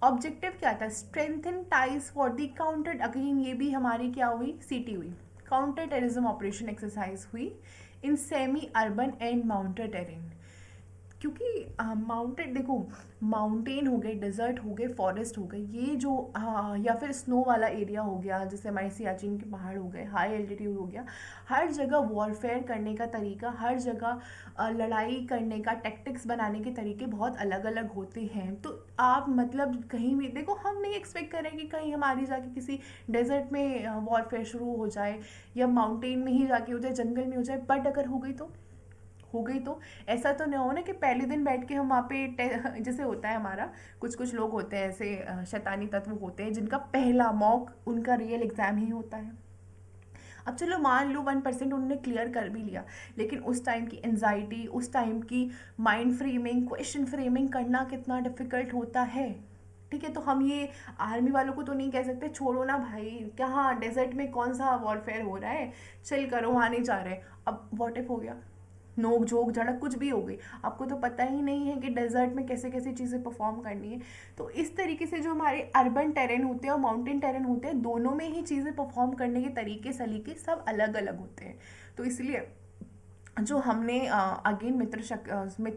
ऑब्जेक्टिव क्या था? Strengthen ties for the counter, again ये भी हमारी क्या हुई? CT हुई, काउंटर टेररिज्म ऑपरेशन एक्सरसाइज हुई इन semi urban and mountain terrain. क्योंकि माउंटेन, देखो माउंटेन हो गए, डेजर्ट हो गए, फॉरेस्ट हो गए, ये जो या फिर स्नो वाला एरिया हो गया, जैसे हमारे सियाचिन के पहाड़ हो गए, हाई एल्टीट्यूड हो गया, हर जगह वॉरफेयर करने का तरीका, हर जगह लड़ाई करने का टैक्टिक्स बनाने के तरीके बहुत अलग अलग होते हैं। तो आप मतलब कहीं भी देखो, हम नहीं एक्सपेक्ट करें कि कहीं हमारी जाके किसी डेजर्ट में वॉरफेयर शुरू हो जाए या माउंटेन में ही जाके हो जाए, जंगल में हो जाए, बट अगर हो गई तो ऐसा तो नहीं हो ना कि पहले दिन बैठ के हम वहाँ पे जैसे होता है हमारा, कुछ कुछ लोग होते हैं ऐसे शैतानी तत्व होते हैं जिनका पहला मॉक उनका रियल एग्ज़ाम ही होता है। अब चलो मान लो 1% उन्होंने क्लियर कर भी लिया, लेकिन उस टाइम की एनजाइटी, उस टाइम की माइंड फ्रेमिंग, क्वेश्चन फ्रेमिंग करना कितना डिफ़िकल्ट होता है, ठीक है। तो हम ये आर्मी वालों को तो नहीं कह सकते छोड़ो ना भाई, कहाँ डेजर्ट में कौन सा वॉरफेयर हो रहा है, चिल करो, वहाँ नहीं जा रहे। अब व्हाट इफ हो गया, नोक झोंक झड़क कुछ भी हो गई, आपको तो पता ही नहीं है कि डेजर्ट में कैसे कैसे चीज़ें परफॉर्म करनी है। तो इस तरीके से जो हमारे अर्बन टेरेन होते हैं और माउंटेन टेरेन होते हैं, दोनों में ही चीज़ें परफॉर्म करने के तरीके सलीके सब अलग अलग होते हैं। तो इसलिए जो हमने अगेन मित्र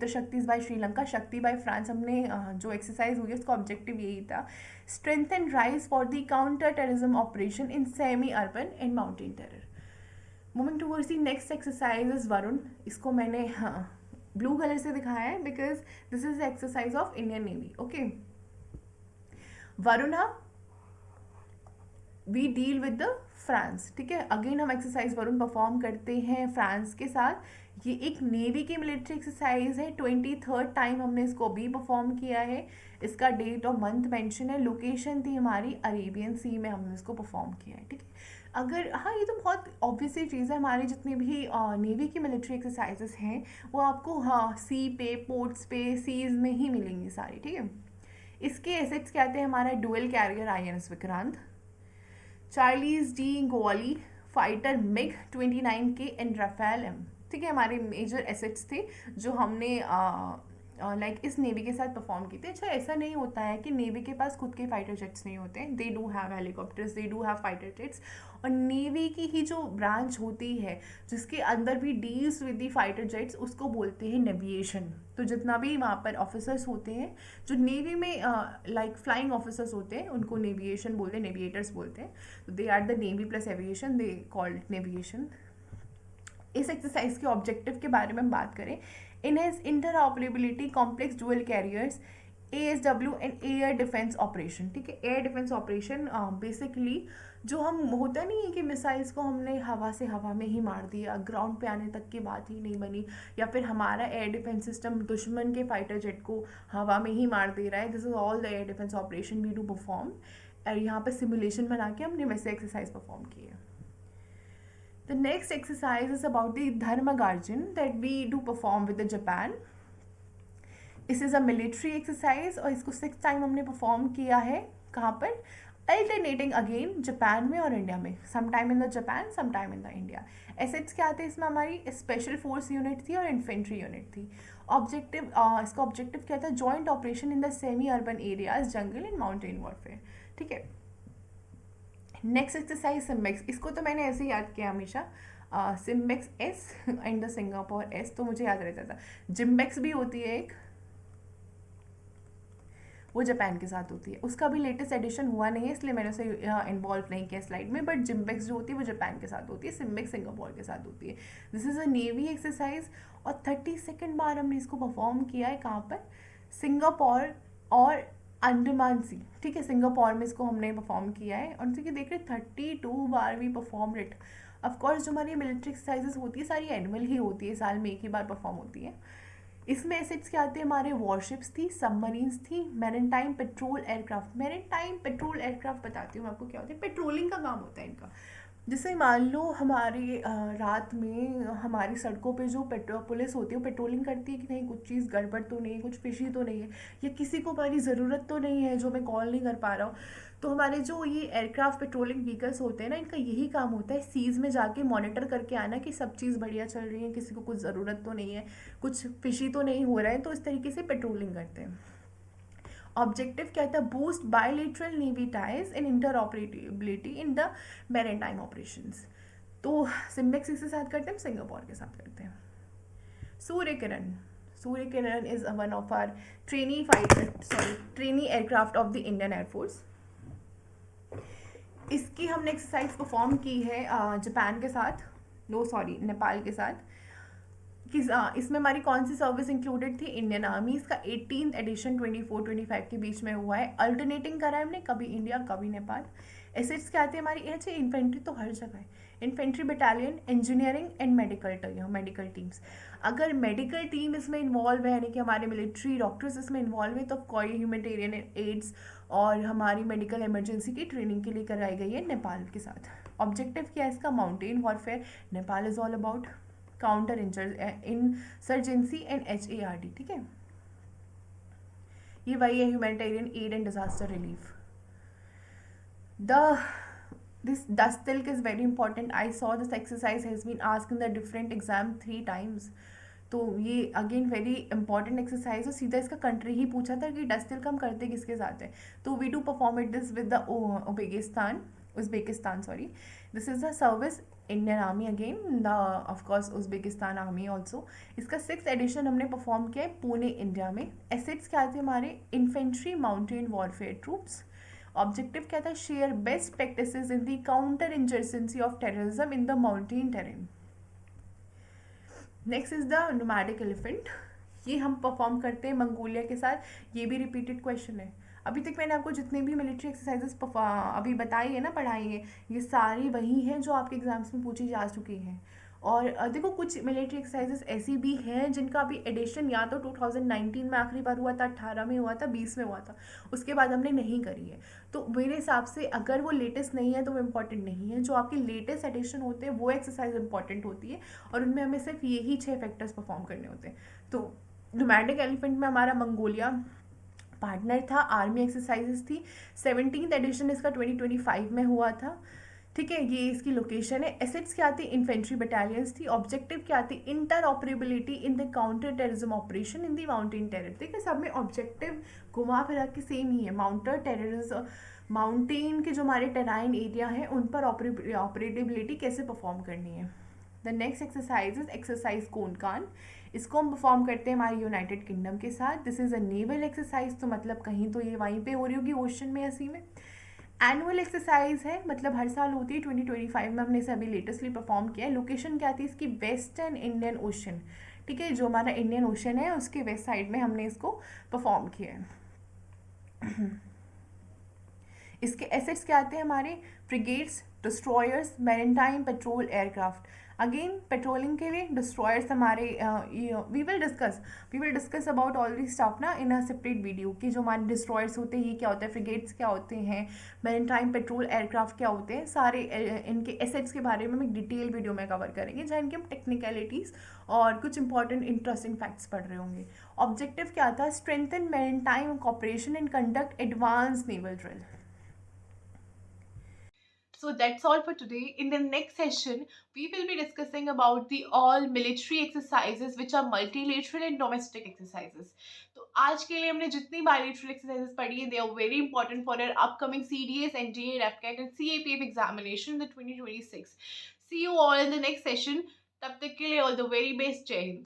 शक्ति बाय श्रीलंका, शक्ति बाय फ्रांस, हमने जो एक्सरसाइज हुई है उसका ऑब्जेक्टिव यही था, strength and rise for the counter terrorism operation in semi urban and mountain terror. Moving towards the next exercise is Varun. इसको मैंने ब्लू कलर से दिखाया है because this is the exercise of Indian navy, okay. Varuna we deal with the France, ठीक है। Again हम exercise Varun perform करते हैं फ्रांस के साथ। ये एक नेवी की मिलिट्री एक्सरसाइज है, 23rd टाइम हमने इसको भी परफॉर्म किया है। इसका डेट और मंथ मेंशन है, लोकेशन थी हमारी अरेबियन सी में, हमने इसको परफॉर्म किया है, ठीक है। अगर हाँ, ये तो बहुत ऑब्वियस सी चीज़ है, हमारी जितनी भी नेवी की मिलिट्री एक्सरसाइजेस हैं वो आपको हाँ सी पे, पोर्ट्स पे, सीज में ही मिलेंगी सारी, ठीक है। इसके एसेट्स कहते हैं हमारा dual carrier INS Vikrant, Charles de Gaulle, fighter MiG 29 के एंड राफेल एम, ठीक है। हमारे मेजर एसेट्स थे जो हमने लाइक इस नेवी के साथ परफॉर्म की थी। अच्छा, ऐसा नहीं होता है कि नेवी के पास खुद के फाइटर जेट्स नहीं होते हैं, they do have helicopters, they do have fighter jets. और नेवी की ही जो ब्रांच होती है जिसके अंदर भी deals with the fighter jets, उसको बोलते हैं नेविएशन। तो जितना भी वहाँ पर ऑफिसर्स होते हैं जो नेवी में लाइक फ्लाइंग ऑफिसर्स होते हैं, उनको नेविएशन बोलते हैं, नेविएटर्स बोलते हैं। तो they are the navy plus aviation, they called it naviation. इस एक्सरसाइज के ऑब्जेक्टिव के बारे में हम बात करें, enhance interoperability complex dual carriers ASW and air defence operation, ठीक है। एयर डिफेंस ऑपरेशन बेसिकली जो हम होता नहीं है कि मिसाइल्स को हमने हवा से हवा में ही मार दिया, ग्राउंड पे आने तक की बात ही नहीं बनी, या फिर हमारा एयर डिफेंस सिस्टम दुश्मन के फाइटर जेट को हवा में ही मार दे रहा है। This is all the air defence operation we do perform. और यहाँ पे सिमुलेशन बना के हमने वैसे एक्सरसाइज परफॉर्म की है। The next exercise is about the Dharmagarjan that we do perform with the Japan. This is a military exercise और इसको 6th टाइम हमने परफॉर्म किया है। कहाँ पर? अल्टरनेटिंग अगेन जापान में और इंडिया में, some time in the Japan, some time in the India. Assets क्या आते हैं इसमें? हमारी स्पेशल फोर्स यूनिट थी और इन्फेंट्री यूनिट थी। ऑब्जेक्टिव, इसका ऑब्जेक्टिव क्या था? Joint operation in the semi urban areas, jungle and mountain warfare, ठीक है। नेक्स्ट एक्सरसाइज सिम्बेक्स, इसको तो मैंने ऐसे ही याद किया हमेशा, SIMBEX S and the Singapore S, तो मुझे याद रहता था। जिम्बेक्स भी होती है एक, वो जापान के साथ होती है, उसका भी लेटेस्ट एडिशन हुआ नहीं है इसलिए मैंने उसे इन्वॉल्व नहीं किया स्लाइड में। बट जिम्बेक्स जो होती है वो जापान के साथ होती है, सिम्बेक्स सिंगापुर के साथ होती है। This is a navy exercise और 32nd बार हमने इसको परफॉर्म किया है। कहाँ पर? सिंगापुर और अंडमान सी, ठीक है। सिंगापुर में इसको हमने परफॉर्म किया है और देखिए देख रहे 32 बार भी परफॉर्म इट। ऑफकोर्स जो हमारी मिलिट्री एक्सरसाइजेस होती है सारी एनुअल ही होती है, साल में एक ही बार परफॉर्म होती है। इसमें एसेट्स क्या आते हैं? हमारे वॉरशिप्स थी, सबमरीन्स थी, maritime petrol aircraft. Maritime petrol aircraft बताती हूँ आपको क्या होता है। पेट्रोलिंग का काम होता है इनका। जैसे मान लो हमारी रात में हमारी सड़कों पे जो पुलिस होती है वो पेट्रोलिंग करती है कि नहीं कुछ चीज़ गड़बड़ तो नहीं है, कुछ फिशी तो नहीं है, या किसी को हमारी ज़रूरत तो नहीं है जो मैं कॉल नहीं कर पा रहा हूँ। तो हमारे जो ये एयरक्राफ्ट पेट्रोलिंग व्हीकल्स होते हैं ना, इनका यही काम होता है, सीज में जाके मॉनिटर करके आना कि सब चीज़ बढ़िया चल रही है, किसी को कुछ ज़रूरत तो नहीं है, कुछ फिशी तो नहीं हो रहा है। तो इस तरीके से पेट्रोलिंग करते हैं। ऑब्जेक्टिव क्या था? Boost bilateral navy ties and interoperability in the maritime operations. तो सिम्बेक्स इसके साथ करते हैं, सिंगापुर के साथ करते हैं। Surya Kiran, Surya Kiran is one of our trainee aircraft of the Indian air force. इसकी हमने एक्सरसाइज परफॉर्म की है जापान के साथ, नेपाल के साथ। इसमें हमारी कौन सी सर्विस इंक्लूडेड थी? Indian army. इसका 18th एडिशन 24-25 के बीच में हुआ है। अल्टरनेटिंग करा है हमने, कभी इंडिया कभी नेपाल। एसेट्स क्या आते हैं हमारी? अच्छा, इन्फेंट्री तो हर जगह है, infantry battalion, engineering and medical teams. अगर मेडिकल टीम इसमें इन्वॉल्व है, यानी कि हमारे मिलिट्री डॉक्टर्स इसमें इन्वॉल्व है, तो कोई ह्यूमैनिटेरियन एड्स और हमारी मेडिकल इमरजेंसी की ट्रेनिंग के लिए कराई गई है नेपाल के साथ। ऑब्जेक्टिव क्या है इसका? Mountain warfare. Nepal is all about counter insurgency and HARD, ठीक है। ये वही है, humanitarian add and disaster relief. This dust tilk is very important. I saw this exercise has been asked in the different exam 3 times. तो ये again very important exercise है। सीधा इसका कंट्री ही पूछा था कि डस्ट तिल्क हम करते किसके साथ है, तो we do perform it this with the Uzbekistan sorry. This is the service Indian army again, the of course Uzbekistan army also. इसका 6th एडिशन हमने परफॉर्म किया है पुणे इंडिया में। एसेट्स क्या थे हमारे? Infantry mountain warfare troops. Objective क्या था? Share best practices in the counter insurgency of terrorism in the mountain terrain. Next is the nomadic elephant. ये हम परफॉर्म करते हैं मंगोलिया के साथ। ये भी रिपीटेड क्वेश्चन है। अभी तक मैंने आपको जितने भी मिलिट्री एक्सरसाइजेस अभी बताई है ना, पढ़ाई है, ये सारी वही हैं जो आपके एग्जाम्स में पूछी जा चुकी हैं। और देखो कुछ मिलिट्री एक्सरसाइजेस ऐसी भी हैं जिनका अभी एडिशन या तो 2019 में आखिरी बार हुआ था, 18 में हुआ था, 20 में हुआ था, उसके बाद हमने नहीं करी है। तो मेरे हिसाब से अगर वो लेटेस्ट नहीं है तो वो इम्पॉर्टेंट नहीं है। जो आपके लेटेस्ट एडिशन होते हैं वो एक्सरसाइज इंपॉर्टेंट होती है, और उनमें हमें सिर्फ यही 6 फैक्टर्स परफॉर्म करने होते हैं। तो नोमैडिक एलिफेंट में हमारा मंगोलिया पार्टनर था, आर्मी एक्सरसाइजेस थी। 17th एडिशन इसका 2025 में हुआ था। ठीक है, ये इसकी लोकेशन है। एसेट्स क्या थी? इन्फेंट्री बटालियंस थी। ऑब्जेक्टिव क्या थी? Inter operability in the counter terrorism operation in the mountain terror. ठीक है, सब में ऑब्जेक्टिव घुमा फिरा के सेम ही है। माउंटर टेररिज्म, माउंटेन के जो हमारे टेराइन एरिया है उन पर ऑपरेटिबिलिटी कैसे परफॉर्म करनी है। The next exercise is exercise Konkan. इसको हम परफॉर्म करते हैं हमारे यूनाइटेड किंगडम के साथ। This is a naval exercise, तो मतलब कहीं तो ये वहीं पे हो रही होगी, ओशन में या सी में। एनुअल एक्सरसाइज है, मतलब हर साल होती है। 2025 में हमने इसे अभी लेटेस्टली परफॉर्म किया है। लोकेशन क्या थी इसकी? Western Indian ocean. ठीक है, जो हमारा इंडियन ओशन है उसके वेस्ट साइड में हमने इसको परफॉर्म किया है। इसके एसेट्स क्या आते हैं हमारे? Frigates, destroyers, maritime patrol aircraft. Again patrolling के लिए डिस्ट्रॉयर्स हमारे, we will discuss about all this stuff ना इन अ सेपरेट वीडियो, कि जो हमारे डिस्ट्रॉयर्स होते हैं ये क्या होता है, फ्रिगेट्स क्या होते हैं, मैरिटाइम पेट्रोल एयरक्राफ्ट क्या होते हैं, सारे इनके एसेट्स के बारे में हम एक डिटेल वीडियो में कवर करेंगे, जहाँ इनके हम टेक्निकलिटीज़ और कुछ इंपॉर्टेंट इंटरेस्टिंग फैक्ट्स पढ़ रहे होंगे। ऑब्जेक्टिव क्या था? Strengthen maritime cooperation and conduct advance naval drill. So that's all for today. In the next session, we will be discussing about the all military exercises which are multilateral and domestic exercises. तो आज के लिए हमने जितनी bilateral exercises पढ़ी है, they are very important for our upcoming CDS, NDA, REPCAT and CAPF examination in the 2026. See you all in the next session. तब तक के लिए all the very best. जय हिंद.